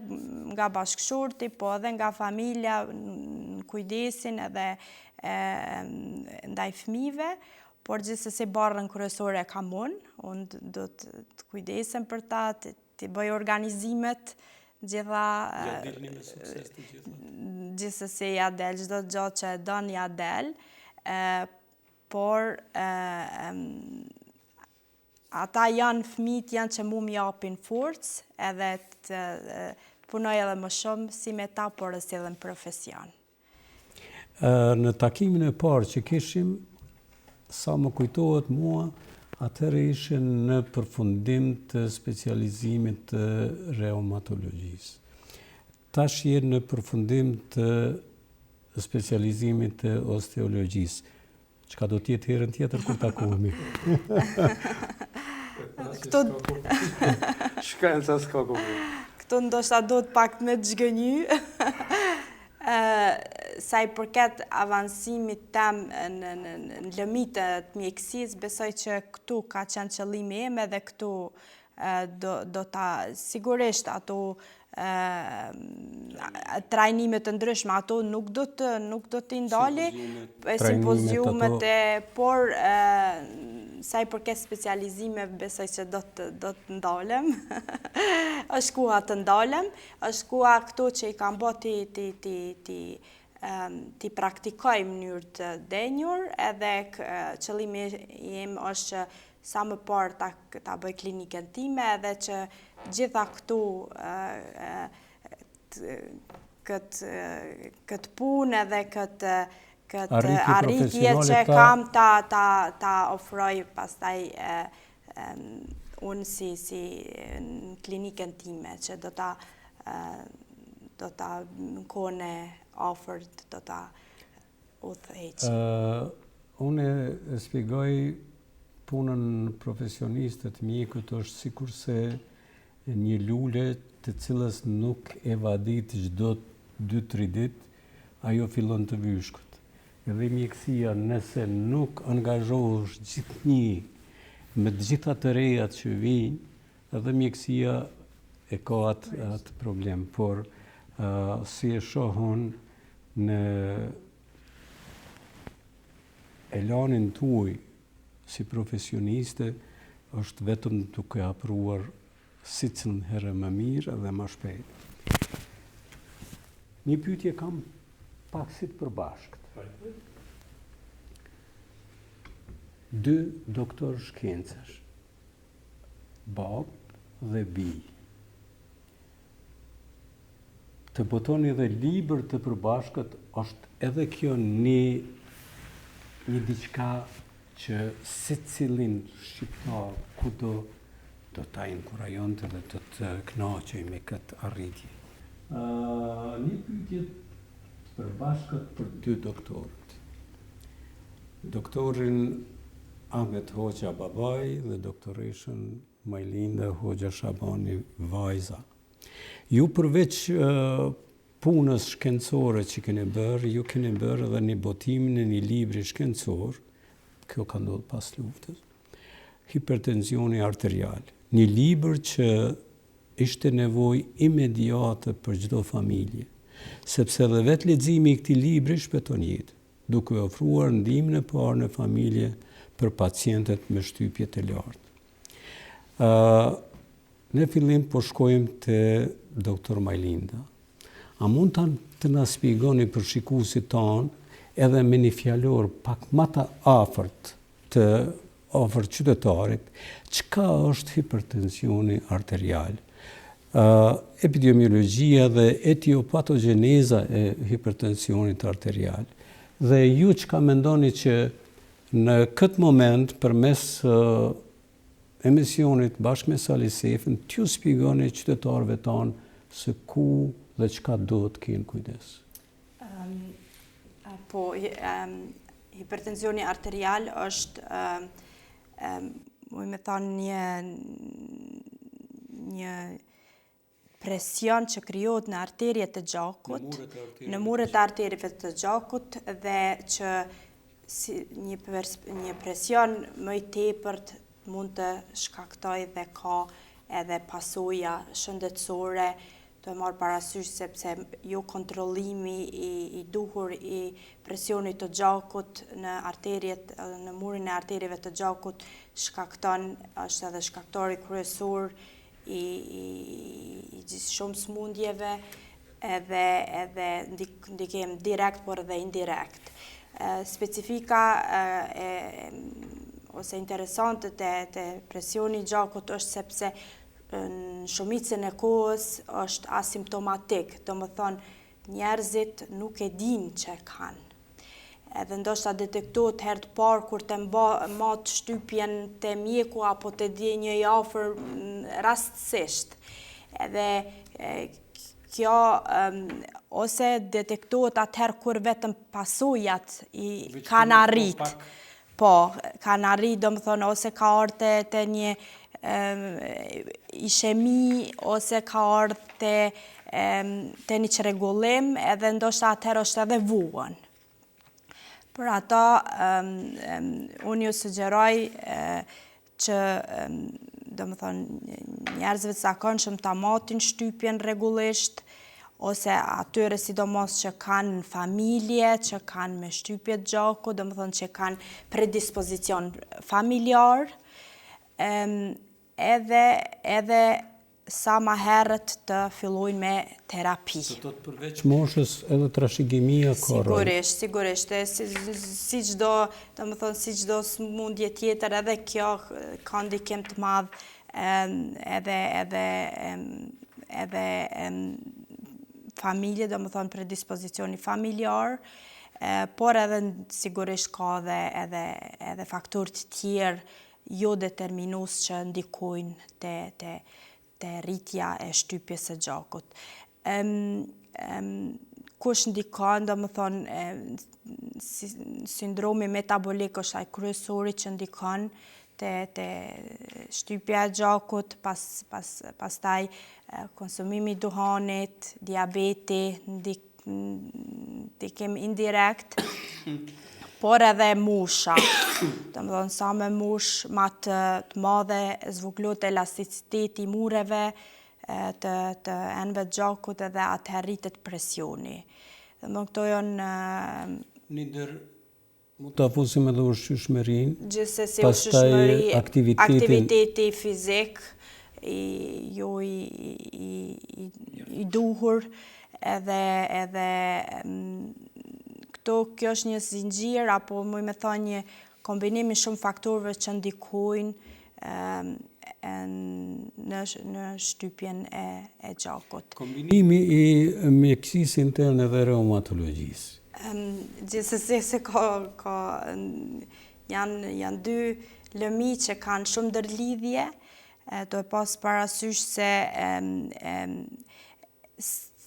nga bashkëshorti, po edhe nga familja, në kujdesin edhe ndaj fëmijëve, por gjithsesi barrën kryesore kam unë do të kujdesem për ta, të bëj organizimet, gjitha... Ja dilni me sukses të gjitha? Gjithsesi ja del, çdo gjë që e don ja del, por ata janë fëmijët që mu m'japin forcë, edhe të punoj edhe më shumë si me ta, por edhe në profesion. Në takimin e parë që kishim, sa më kujtohet mua, atëherë ishin në përfundim të specializimit të reumatologjisë. Tash jenë në përfundim të specializimit të osteologjisë. Çka do t'jetë herën tjetër kur takohemi? Shkenca s'ka kuptim. Këtu ndoshta do të pak me të zhgënjy. Sa i përket avancimit tem në lëmitë të mjekësisë, besoj që këtu ka qenë qëllimi im, edhe këtu do ta sigurisht ato trajnimet të ndryshme, ato nuk do t'i ndali, simpoziumet, por sa i përket specializimeve, besoj që do të ndalem. Është koha të ndalem, është koha këtu që i kam bë ti praktikoj në mënyrë të denjur, edhe qëllimi im është që sa më parë ta bëj klinikën time, edhe që gjitha këtu këtë punë edhe këtë arritje që kam ta ofroj pastaj unë si në klinikën time, që do ta në kohën e ofert, do ta udhëheq. Unë e shpjegoj punën profesionistët mjekut është sikurse një lule të cilës nuk e vadit çdo 2-3 ditë, ajo fillon të vyshkët. Edhe mjekësia, nëse nuk angazhohesh gjithnjë me të gjitha të rejat që vijnë, edhe mjekësia e ka atë problem. Por si e shohun në elanin tuaj si profesioniste, është vetëm duke apruar sicilën herë më mirë dhe më shpejt. Një pyetje kam pak si të përbashkët. 2 doktor shkencash, bab dhe bij. Të botoni dhe libër të përbashkët është edhe kjo një diçka që secilin shqiptar kudo do ta inkurajonte dhe do të kënaqej me këtë arritje. Një pyetje të përbashkët për dy doktorët. Doktorin Ahmet Hoxha babaj dhe doktoreshën Majlinda Hoxha Shabani vajza. Ju përveç punës shkencore që keni bërë, ju keni bërë edhe një botimin e një libri shkencor, kjo ka ndodhur pas luftës, hipertensioni arterial. Një libër që ishte nevojë imediate për çdo familje, sepse edhe vetë leximi i këtij libri shpëton jetë, duke ofruar ndihmën e parë në familje për pacientët me shtypje të lartë. Ne fillim po shkojmë te doktor Majlinda. A mund të na shpjegoni për shikuesit tanë edhe me një fjalor pak më të afërt të qytetarit, çka është hipertensioni arterial? Epidemiologjia dhe etiopatogeneza e hipertensionit arterial. Dhe ju çka mendoni që në këtë moment përmes emisionit bashkë me Sali Sefin t'ju shpjegoni qytetarëve tanë se ku dhe çka duhet të kenë kujdes? Hipertensioni arterial është me thonë një presion që krijohet në arteriet të gjakut, në muret e arterieve të gjakut dhe që një presion më i tepërt mund të shkaktojë dhe ka edhe pasoja shëndetësore, të marrë parasysh sepse jo kontrollimi i duhur i presionit të gjakut në murin e arterieve të gjakut është edhe shkaktori kryesor i shumë smundjeve edhe ndikim direkt por edhe indirekt. Specifika ose interesante të presioni i gjakut është sepse në shumicën e kohës është asimptomatik, do më thonë njerëzit nuk e dinë që kanë. Edhe ndoshta detektohet herë të parë kur të matë shtypjen të mjeku apo të di një i afër rastësisht. Edhe kjo ose detektohet atëherë kur vetëm pasojat kanë arrit. Po, kanë arrit, do më thonë, ose ka ardhë të një ishemi ose ka ardhë të një çrregullim edhe ndoshta atëherë është edhe vuan. Për ata, unë ju sugjeroj që do më thonë njerëzve të zakonshëm ta matin shtypjen rregullisht ose atyre sidomos që kanë në familje, që kanë me shtypje të gjakut, do më thonë që kanë predispozicion familjar, edhe sa ma herët të fillojnë me terapi. Do të përveç moshës edhe trashëgimia ka rol. Sigurisht. Si çdo smundje tjetër, edhe kjo ka ndikim të madh edhe familje, do më thonë predispozicioni familjar, por edhe sigurisht ka edhe faktorë të tjerë jo determinus që ndikojnë te rritja e shtypjes së gjakut. Kush ndikon, do më thonë, sindromi metabolik është ai kryesori që ndikon te shtypja e gjakut, pastaj konsumimi i duhanit, diabeti, ndikim indirekt, por edhe musha. Do më thonë, sa me mush ma të madhe zvoglohet elasticiteti i mureve të enëve të gjakut edhe atëherë rritet presioni. Do më këto janë një ndër mund të afusim edhe ushqyeshmërinë, gjithsesi ushqyeshmëri, aktiviteti fizik, jo i duhur, edhe kjo është një zinxhir apo më me thonë një kombinim i shumë faktorëve që ndikojnë në shtypjen e gjakut. Kombinimi i mjekësisë interne dhe reumatologjisë. Gjithsesi janë dy lëmi që kanë shumë ndërlidhje, do e pas parasysh se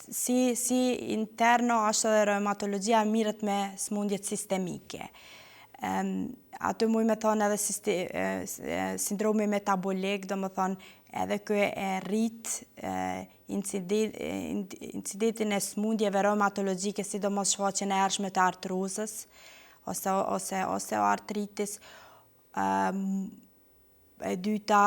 si interno ashtu edhe reumatologjia mirët me smundjet sistemike. Aty muj me thonë edhe sindromi metabolik, do më thonë edhe kë e rrit incidentin e smundjeve reumatologjike, sidomos shfaqjen e hershme të artrozës ose osteoartritis. E dyta,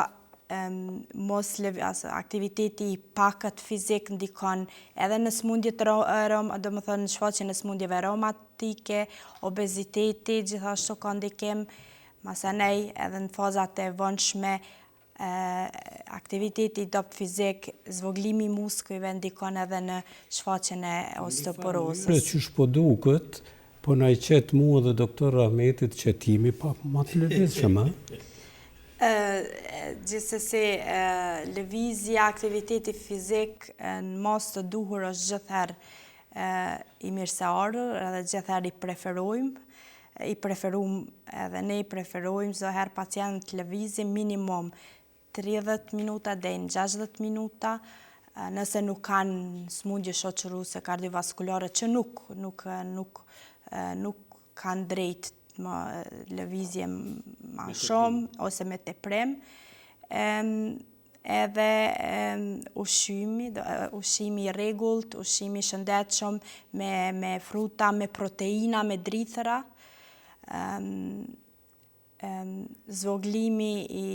aktiviteti i pakët fizik ndikon edhe në smundjet, do më thënë në shfaqjen e smundjeve reumatike, obeziteti gjithashtu ka ndikim, masanej edhe në fazat e vonshme, aktiviteti i dopt fizik, zvoglimi i muskujve ndikon edhe në shfaqjen e osteoporozës. Qysh po duket, po na i qet mua dhe doktor Rahmetit qetimi pa ma të lëvizshëm, Gjithsesi, lëvizja, aktiviteti fizik në mos të duhur është gjithherë i mirëseardhur edhe gjithherë i preferojmë edhe ne i preferojmë çdo herë pacientët të lëvizin minimum 30 minuta deri në 60 minuta, nëse nuk kanë smundje shoqëruese kardiovaskulare që nuk kanë drejt lëvizje ma shumë ose me teprim, edhe ushqimi i rregullt, ushqimi i shëndetshëm me fruta, me proteina, me drithëra, zvoglimi i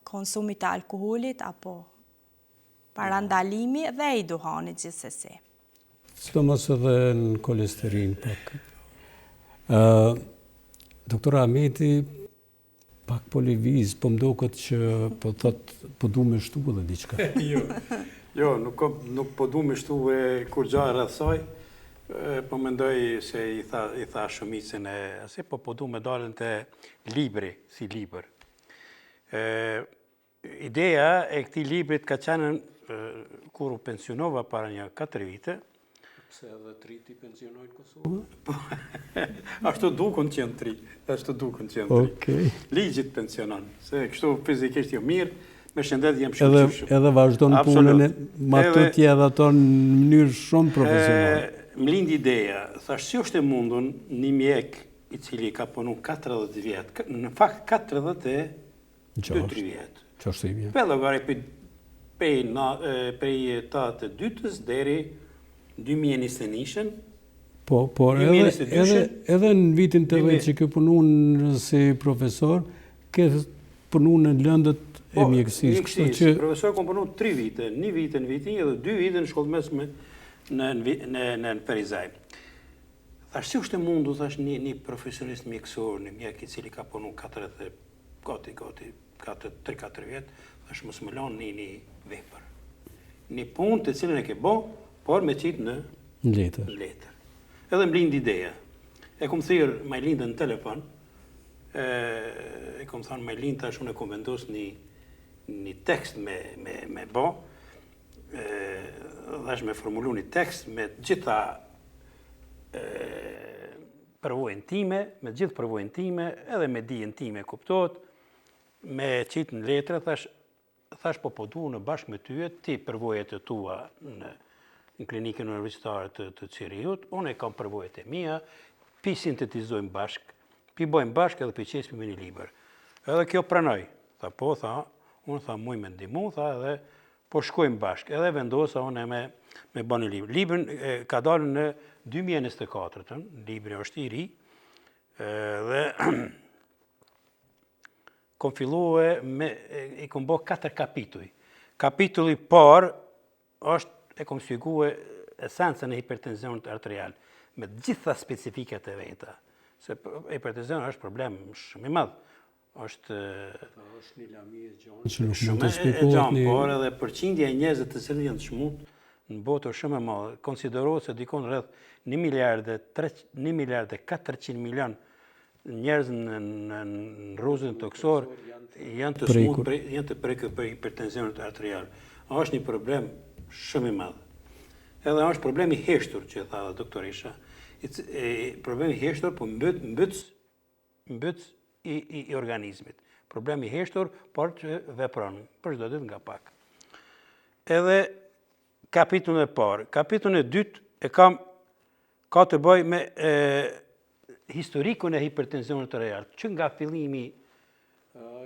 konsumit të alkoholit apo parandalimi dhe i duhanit gjithsesi. Sidomos edhe në kolesterin pak. Doktor Rahmeti pak po lëviz, po mdoket që po thot po du me shtu edhe diçka. Jo, nuk po du me shtu kur gjarë rreth saj, po mendoj se i tha shumicën e asi, po du me dalën të libri, si libër. Ideja e këtij librit ka qenë kur u pensionova para një 4 vite. Se edhe 3 ti pensionojnë në Kosovë? Ashtu dukun qenë 3. Ashtu dukun qenë 3. Okej. Ligjit pensionon. Se kështu fizikisht jo mirë, me shëndet jem shkëlqyshëm. Edhe vazhdon punën e matutje edhe ato në mënyrë shumë profesionale. Më lind ideja, thash si është e mundun një mjek i cili ka punu 40 vjetë, në fakt 42-3 vjetë. Qashtu i vjetë. Për llogari prej tatë të dytës deri 2021, Por edhe në vitin të vetë që ke punu si profesor, ke punu në lëndët e mjekësisë. Profesor kom punu 3 vite, 1 vite në vitin edhe 2 vite në shkollë mesme në Perizaj. Thash si është e mundu, thash një profesionist mjekësor, një mjek i cili ka punu 3-4 vjetë, thash mos më lanë një vepër. Një punë të cilën e ke bo, por me qitë në letër. Edhe më lind ideja. E kom thirë Majlindën në telefon, e kom thënë Majlind tash unë e kom vendos një tekst me bo, dhash me formulu një tekst me gjitha përvojën time, me gjithë përvojën time, edhe me dijen time kuptot, me qitë në letra, thash po du në bashkë me tyje, ti përvojët e tua në klinikën universitare të Qiriut, unë e kam përvojët e mia, pi sintetizojmë bashkë, pi bojmë bashkë edhe pi qesim me një liber. Edhe kjo pranoj, unë tha muj me ndimu, edhe po shkojmë bashkë, edhe vendosa unë me bën një liber. Librin ka dalë në 2024, libri është i ri, dhe kom filluar i kom bo 4 kapituj. Kapitulli par është e kom shpjegue esencën e hipertensionit arterial, me gjitha specifikat e veta. Se hipertensioni është problem shumë i madh. Është një lami e gjanë që nuk mund të shpjegohet një... por edhe përqindja e njerëzve të cilët janë të shmut në botë është shumë e madhe. Konsiderohet se dikon rreth 1 miliard e 400 milion njerëz në rrugën toksor janë të smut, janë të prekur për hipertensionit arterial. Është një problem shumë i madh. Edhe është problemi heshtur që tha doktorisha. Problemi heshtur po mbyt i organizmit. problem i heshtur, por që vepron për çdo ditë nga pak. Edhe kapitullin e parë. Kapitullin e dytë ka të bëj me historikun e hipertensionit të real, që nga fillimi.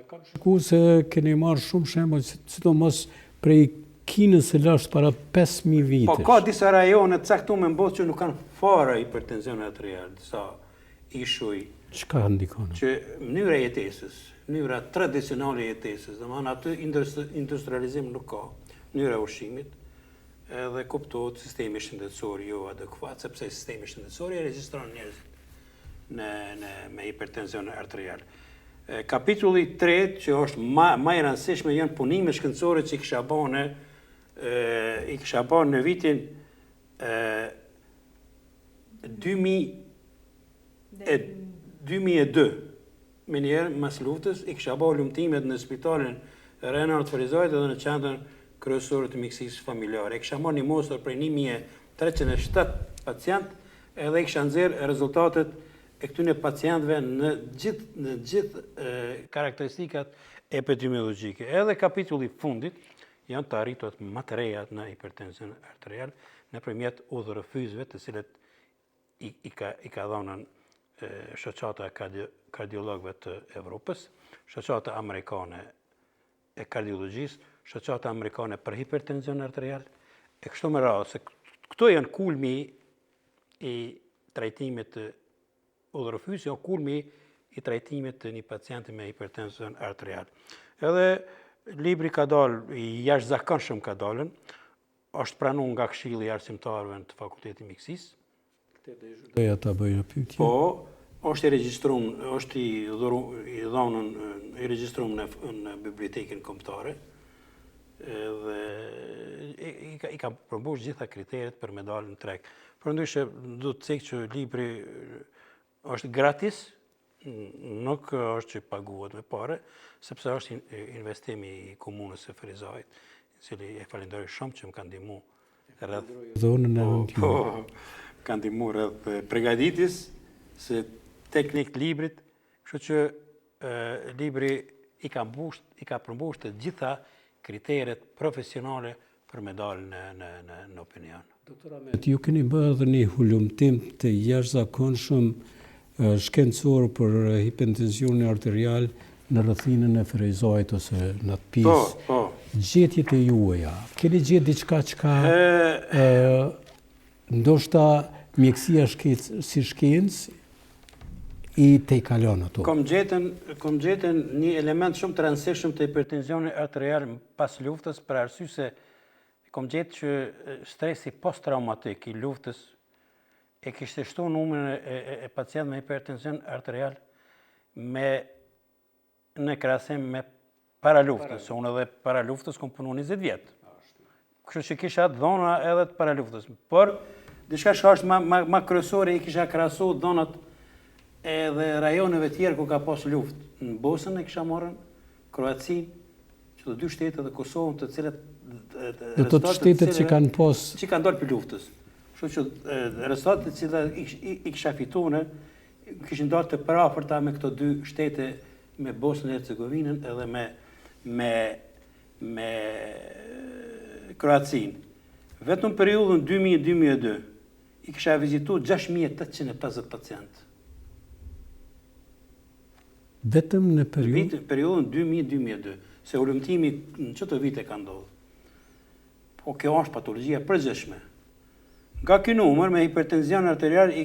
Kam shikuar se keni marrë shumë shembull, sidomos prej Kinës së lashtë para 5000 vitesh. Po ka disa rajone të caktuara në botë që nuk kanë fare hipertension arterial, disa ishuj. Çka ndikon? Që mënyra e jetesës, mënyra tradicionale e jetesës, domethënë aty industrializim nuk ka, mënyra e ushqimit, edhe kuptohet sistemi shëndetësor jo adekuat, sepse sistemi shëndetësor e regjistron njerëzit me hipertension arterial. Kapitulli 3, që është më i rëndësishme, janë punimet shkencore që i kisha bën në vitin 2002. Me njerë, mas luftës, i kisha bën lumtimet në spitalin Renard Ferizajt edhe në qendrën kryesore të mjekësisë familjare. I kisha marrë një mostër prej 1307 pacient, edhe i kisha nxjerrë rezultatet e këtyne pacientëve në gjithë karakteristikat epidemiologjike. Edhe kapitulli fundit janë të arritur më të rejat në hipertension arterial nëpërmjet udhërëfyzëve të cilët i ka dhënën shoqata e kardiologëve të Evropës, shoqata amerikane e kardiologjisë, shoqata amerikane për hipertension arterial, e kështu me radhë, se këto janë kulmi i trajtimit të udhërëfyzit, o kulmi i trajtimit të një pacienti me hipertension arterial. Edhe libri ka dalë, i jashtëzakonshëm ka dalën, është pranuar nga Këshilli i Arsimtarëve të Fakultetit të Mjekësisë. Doja ta bëj një pyetje. Po, është i regjistruar, është i regjistruar në bibliotekën kombëtare. Dhe i ka përmbush gjitha kriteret për me dalë në treg. Përndryshe, do të thekë që libri është gratis, nuk është që paguhet me pare, sepse është investimi i komunës së Ferizajt, i cili e falenderoj shumë që më kanë ndihmu rreth. Po, kanë ndihmu rreth përgatitjes së teknik librit, kështu që libri i ka përmbush të gjitha kriteret profesionale për me dalë në opinion. Doktor Ahmet, ju keni bërë edhe një hulumtim të jashtëzakonshëm shkencor për hipertensionin arterial në rrethinën e Ferizajt ose në atë pjesë. Po. Gjetjet e juaja, keni gjetë diçka çka ndoshta mjekësia si shkencë i tejkalon ato. Kom gjetën një element shumë të rëndësishëm të hipertensionit arterial pas luftës, për arsye se kom gjetë që stresi post-traumatik i luftës e kishte shtu numrin e pacientëve me hipertension arterial në krahasim me para luftës. Unë edhe para luftës kom punu 20 vjetë. Kështu që kisha dhona edhe të para luftës. Por, diçka që është ma kryesore, i kisha krahasu dhonat edhe rajoneve tjerë ku ka pas luftë. Në Bosnën e kisha marrën, Kroacinë, që të dy shtetet dhe Kosovën, të cilat do të shtetet që kanë pas që kanë dalë për luftës. Kështu që rezultatet që i kisha fituar kishin dalë të parafërta me këto dy shtete, me Bosnën e Hercegovinën edhe me Kroacinë. Vetëm periudhën 2000-2002 i kisha vizituar 6850 pacientë. Vetëm në periudhën 2000-2002, se ulëmtimi në çdo vite ka ndodhur. Po kjo është patologjia përgjithshme. Nga ky numër me hipertension arterial i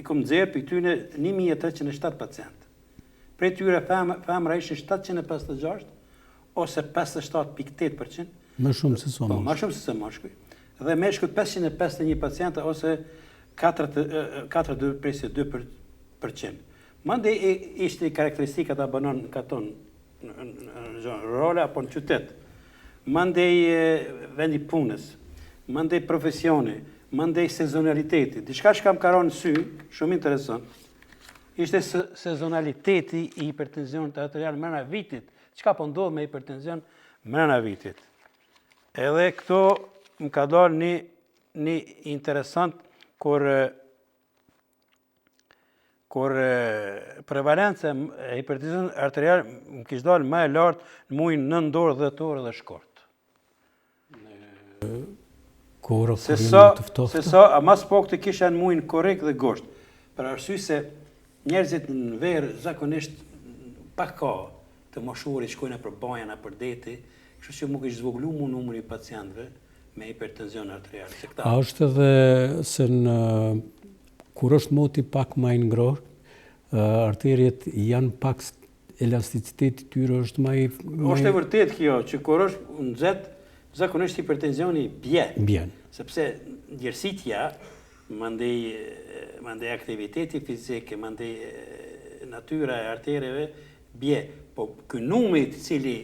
kom nxjerr për këtyne 1307 pacientë. Prej tyre femra ishin 756 ose 57.8%. Më shumë se sa mashkuj. Më shumë se sa mashkuj. Dhe meshkujt 551 pacientë ose 4.2%. Mandej ishte karakteristika ta banon katon në role apo në qytet. Mandej vendi punës, mandej profesioni, mandej sezonaliteti. Diçka që kam karon në sy, shumë interesant, ishte sezonaliteti i hipertensionit arterial mrena vitit. Çka po ndodh me hipertension mrena vitit. Edhe këto më ka dalë një interesant kur kur prevalenca e hipertenzionit arterial më kishte dalë më e lartë në muajin nëntor, dhjetor dhe shkort. Se sa mas pak të kisha në muajin korrik dhe gusht. Për arsye se njerëzit në verë zakonisht pak ka të moshurit shkojnë për bajana, për deti, kështu që më kishte zvoglu mu numri i pacientëve me hipertenzion arterial. A është edhe se kur është moti pak më i ngrohtë, arteriet janë pak elasticiteti tyre është më i... Është e vërtet kjo, që kur është nxehtë, zakonisht hipertenzioni bjen. Sepse ndjersitja, mandej aktiviteti fizik, mandej natyra e artereve bje. Po ky numri i cili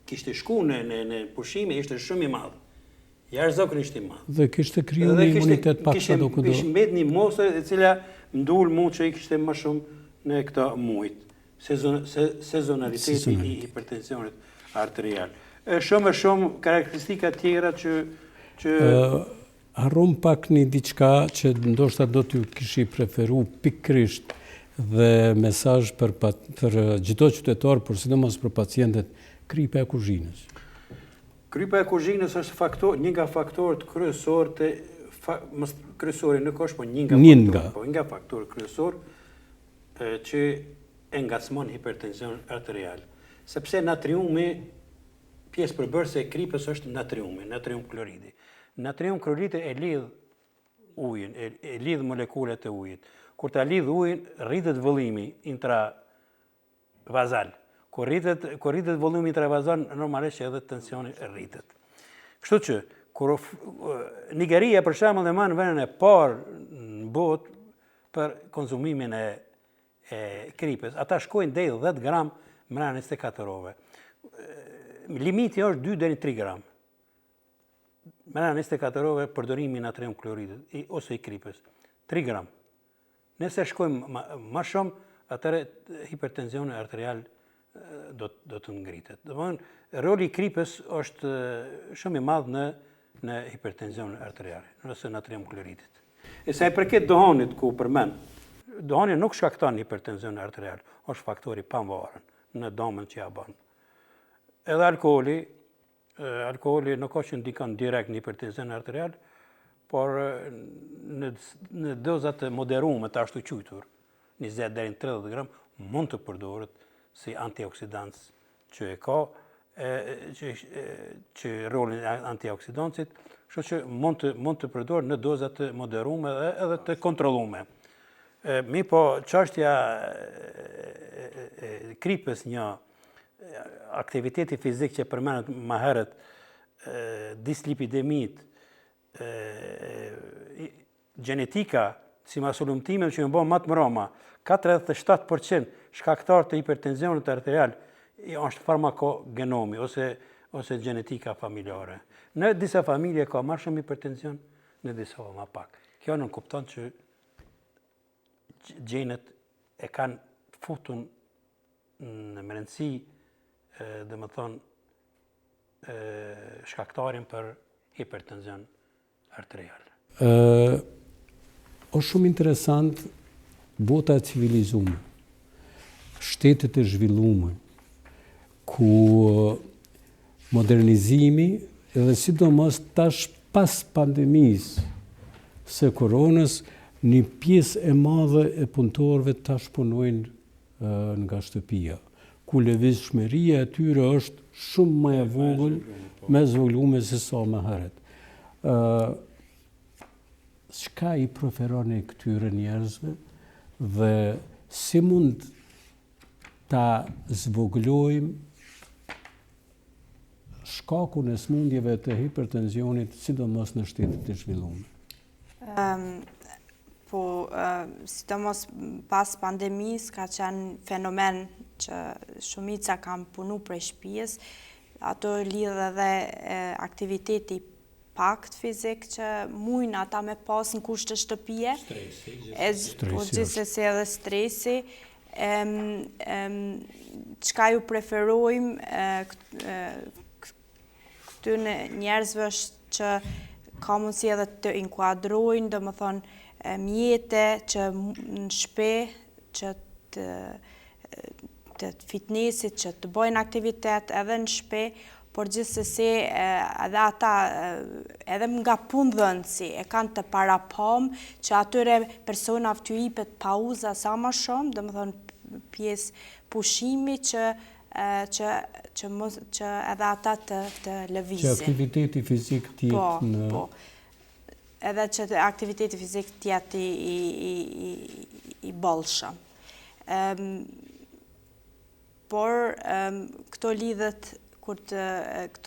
kishte shku në pushime ishte shumë i madh. Jashtëzakonisht i madh. Dhe kishte kriju një imunitet pak sa do kudo. Kishte mbet një mosë e cila ndul mund që i kishte më shumë në këto muajt. Sezonaliteti i hipertensionit arterial. Shumë karakteristika tjera që harron pak një diçka që ndoshta do t'ju kishi preferu pikërisht dhe mesazh për çdo qytetar, por sidomos për pacientët, gripa e kuzhinës. Gripa e kuzhinës është një nga faktorët kryesor të kryesori nuk është, po një nga faktorët kryesor që e ngacmon hipertension arterial. Sepse natriumi, pjesë përbërëse e gripës është natrium kloridi. Natrium kloridi e lidh ujin, e lidh molekulet e ujit. Kur ta lidh ujin, rritet vëllimi intravazal. Kur rritet vëllimi intravazal, normalisht edhe tensioni rritet. Kështu që, kur Nigeria për shembull e marr vendin e parë në botë për konsumimin e gripës, ata shkojnë deri 10 gram mbrana 24 orëve. Limiti është 2 deri 3 gram. Mbrana 24 orëve përdorimi i natrium kloridit ose i gripës. 3 gram. Nëse shkojmë më shumë, atëherë hipertensioni arterial do të ngritet. Domthonë, roli i gripës është shumë i madh në hipertension arterial, ose natrium kloridit. E sa i përket dohanit ku përmend, dohani nuk shkakton hipertension arterial, është faktori pavarur në dëmën që ja bën. Edhe alkooli nuk është që ndikon direkt në hipertension arterial, por në dozat moderume të ashtu quajtur, 20 deri në 30 gram, mund të përdoret si antioksidant që e ka, që rolin e antioksidancit, kështu që mund të përdoret në dozat të moderume edhe të kontrollume. Mi po çështja e gripës, një aktiviteti fizik që përmendet më herët, dislipidemit, gjenetika, si masulumtime që më bën më të mroma, 47% shkaktar të hipertensionit arterial është farmakogenomi ose gjenetika familjare. Në disa familje ka më shumë hipertension, në disa më pak. Kjo nuk kupton që gjenet e kanë futun në mendësi, shkaktarin për hipertension arterial. Është shumë interesant bota e civilizuar, shtetet e zhvilluara, ku modernizimi edhe sidomos tash pas pandemisë së koronës, një pjesë e madhe e punëtorëve tash punojnë nga shtëpia, ku lëvizshmëria e tyre është shumë më e vogël, më zvogëluar se sa më herët. Çka i preferoni këtyre njerëzve dhe si mund ta zvoglojmë shkakun e smundjeve të hipertensionit, sidomos në shtetet e zhvilluara? Sidomos pas pandemisë ka qenë fenomen që shumica kanë punu prej shtëpisë, ato lidh edhe aktiviteti pakt fizik që mujnë ata me pas në kushte shtëpie, gjithsesi edhe stresi, çka ju preferojmë këtyre njerëzve është që ka mundësi edhe të inkuadrojnë, domethënë mjete që në shtëpi që të fitnessit, që të bojnë aktivitet edhe në shtëpi, por gjithsesi edhe ata, edhe nga punëdhënësi, e kanë të parapam që atyre personave t'ju jepet pauza sa më shumë, domethënë pjesë pushimi që edhe ata të lëvizin. Që aktiviteti fizik t'jetë në... Po, edhe që aktiviteti fizik t'jetë i bollshëm. Por këto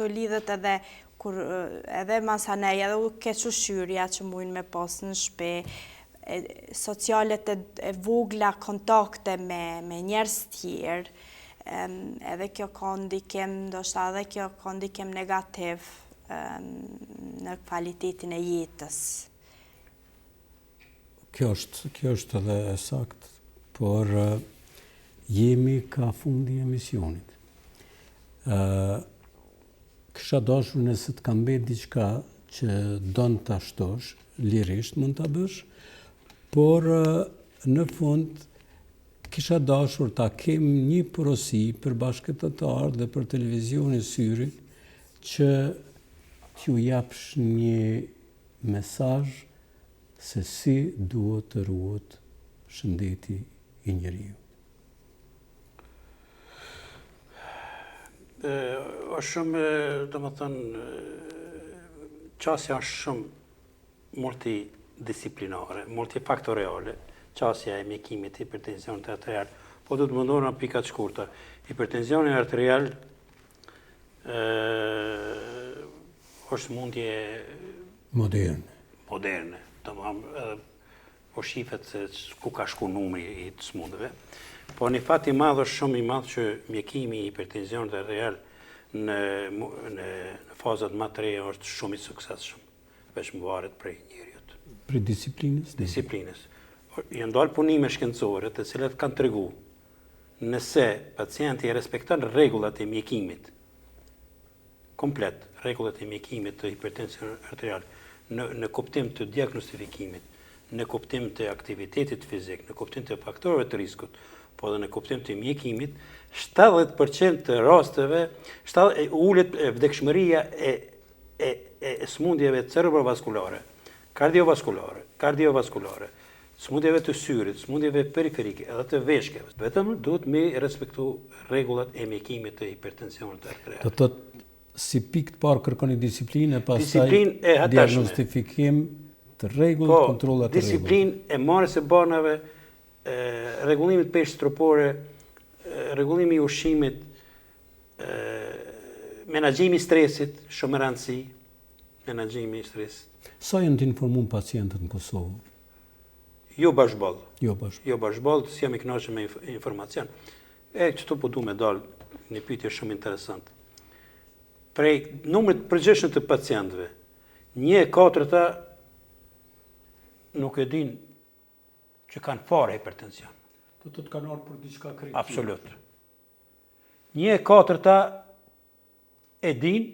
lidhet edhe kur edhe masanej, edhe u keq ushqyerja që mujnë me pas në shtëpi, socialet e vogla kontakte me njerëz tjerë, edhe kjo ka ndikim, ndoshta edhe kjo ka ndikim negativ në kvalitetin e jetës. Kjo është edhe e saktë, por jemi ka fundi emisionit. Kësha dashur nëse të kam mbet diçka që don ta shtosh, lirisht mund ta bësh, por në fund kisha dashur ta kem një porosi për bashkëtëtar dhe për televizionin Syrit që t'ju japsh një mesazh se si duhet të ruhet shëndeti i njeriu. Është shumë, domethënë, qasja është shumë multidisciplinare, multifaktoriale, qasja e mjekimit hipertensionit arterial, po du të mundohur në pikat shkurta. Hipertensioni arterial është mundje moderne, domethënë, po shifet se ku ka shku numri i të smundëve. Po një fat i madh është shumë i madh që mjekimi i hipertensionit arterial në fazat më të reja është shumë i suksesshëm, veç më varet prej njeriut. Prej disiplinës? Disiplinës. Janë dalë punime shkencore të cilat kanë tregu nëse pacienti respekton rregullat e mjekimit, komplet rregullat e mjekimit të hipertensionit arterial, në kuptim të diagnostifikimit, në kuptim të aktivitetit fizik, në kuptim të faktorëve të riskut, po dhe në kuptim të mjekimit, 70% të rasteve ulet vdekshmëria e smundjeve cerebrovaskulare, kardiovaskulare, smundjeve të syrit, smundjeve periferike, edhe të veshkeve. Vetëm duhet me respektu rregullat e mjekimit të hipertensionit arterial. Do thotë si pikë të parë kërkoni disiplinë, pastaj diagnostifikim të rregullt, kontrollat të rregullt. Disiplinë e marrjes së banave, rregullimit peshë trupore, rregullimi i ushqimit, menaxhimi i stresit, shumë rëndësi, menaxhimi i stresit. Sa janë të informuar pacientët në Kosovë? Jo bashkëball. Jo bashkëball, si jam i kënaqur me informacion. Këtu po du me dalë një pyetje shumë interesante. Prej numrit të përgjithshëm të pacientëve, 1/4 nuk e din që kanë fare hipertension. Do të kanë ardhur për diçka kritik. Absolut. 1/4 e din,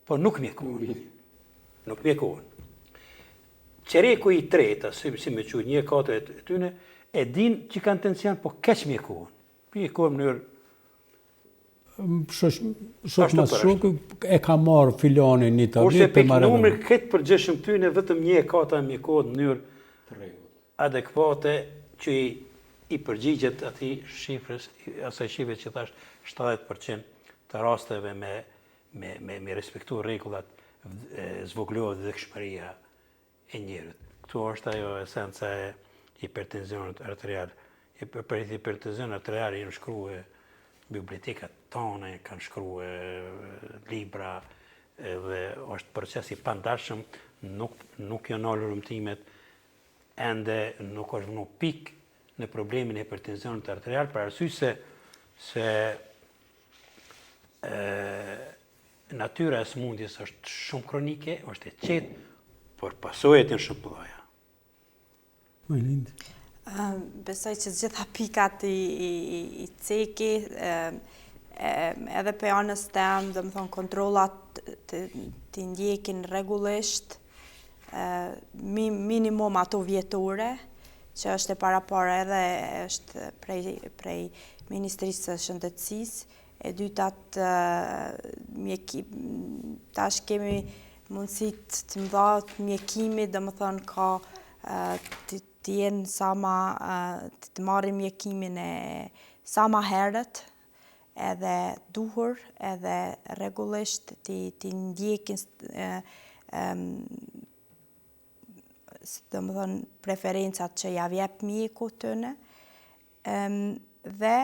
po nuk mjekojnë. Nuk mjekojnë. Qereku i tretë, si me quajnë 1/4 e tyne, e din që kanë tension, po keq mjekojnë. Mjekojnë në mënyrë shok mas shok e ka marrë filoni një tablet për marrë. Kurse numri këtë përgjithshëm tyne vetëm 1/4 mjekohet në mënyrë adekuate që i përgjigjet atij shifrës, asaj shifre që thash 70% të rasteve me respektu rregullat zvogëlohet vdekshmëria e njerit. Ktu është ajo esenca e hipertensionit arterial. Për hipertension arterial janë shkruar bibliotekat tona, kanë shkruar libra dhe është proces i pandashëm, nuk janë ardhur rrëmtimet, ende nuk është vënë pikë në problemin e hipertensionit arterial, për arsye se natyra e smundjes është shumë kronike, është e qetë, por pasojat janë shumë të mëdha. Majlind. Besoj që gjitha pikat i ceki, edhe për anës tem, dhe më thonë kontrollat të ndjekin rregullisht, minimum ato vjetore, që është e parapara edhe është prej Ministrisë së Shëndetësisë. E dytat, tash kemi mundësit të mëdha të mjekimit, domethënë ka të jenë të marrin mjekimin e sa ma herët, edhe duhur, edhe rregullisht të ndjekin domethënë preferencat që ja jep mjeku tyne. Dhe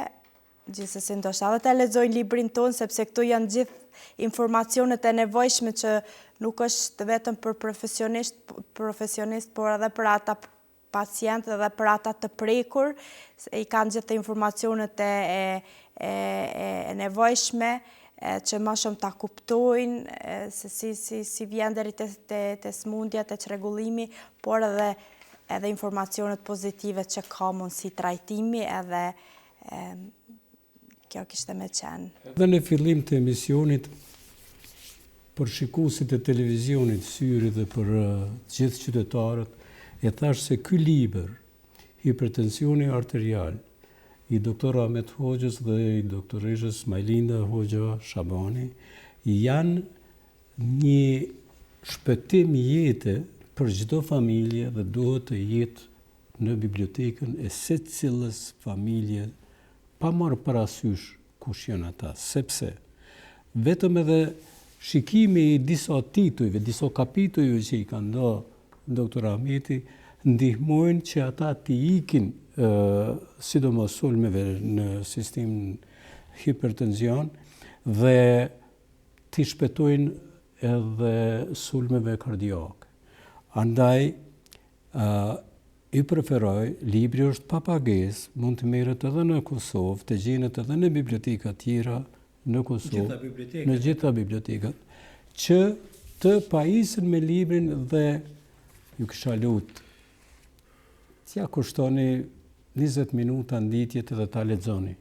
gjithsesi ndoshta edhe të lexojnë librin ton, sepse këtu janë gjithë informacionet e nevojshme që nuk është vetëm për profesionist, por edhe për ata pacientë dhe për ata të prekur, i kanë gjithë informacionet e nevojshme, që më shumë ta kuptojnë se si vjen deri te smundja, te çrregullimi, por edhe informacionet pozitive që ka mundësi trajtimi, edhe kjo kishte me qenë. Edhe në fillim të emisionit, për shikuesit e televizionit Syri dhe për gjithë qytetarët, e thash se ky libër, Hipertensioni arterial, i doktor Ahmet Hoxhës dhe i doktoreshës Majlinda Hoxha Shabani, janë një shpëtim jete për çdo familje dhe duhet të jetë në bibliotekën e secilës familje, pa marrë parasysh kush janë ata, sepse vetëm edhe shikimi i disa titujve, disa kapitujve që i kanë dhënë doktor Ahmeti, ndihmojnë që ata të ikin sidomos sulmeve në sistemin hipertenzion dhe të shpëtojnë edhe sulmeve kardiake. Andaj, i preferoj, libri është pa pagesë, mund të merret edhe në Kosovë, të gjenet edhe në biblioteka tjera në Kosovë, në gjitha bibliotekat, që të pajisen me librin dhe ju kisha lutë. T'ja kushtoni 20 minuta nditjet edhe ta lexoni,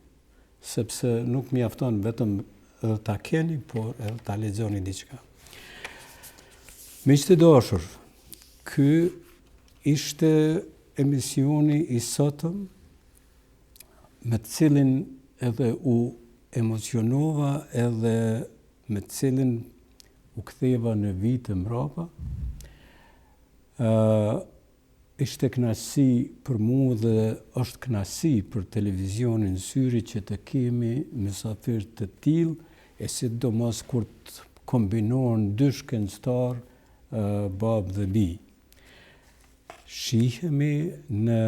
sepse nuk mjafton vetëm edhe ta keni, por edhe ta lexoni diçka. Miq të dashur, ky ishte emisioni i sotëm, me të cilin edhe u emocionova edhe me të cilin u ktheva në vite mbrapa. Ishte kënaqësi për mua dhe është kënaqësi për televizionin Syri që të kemi mysafir të tillë, e sidomos kur të kombinohen dy shkencëtar, babë dhe bij. Shihemi në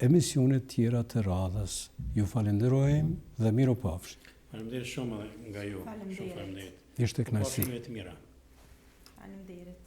emisionet tjera të radhës. Ju falenderojmë dhe miropafshim. Faleminderit shumë nga ju. Faleminderit. Shumë faleminderit. Ishte kënaqësi. Pafshimje të mira. Faleminderit.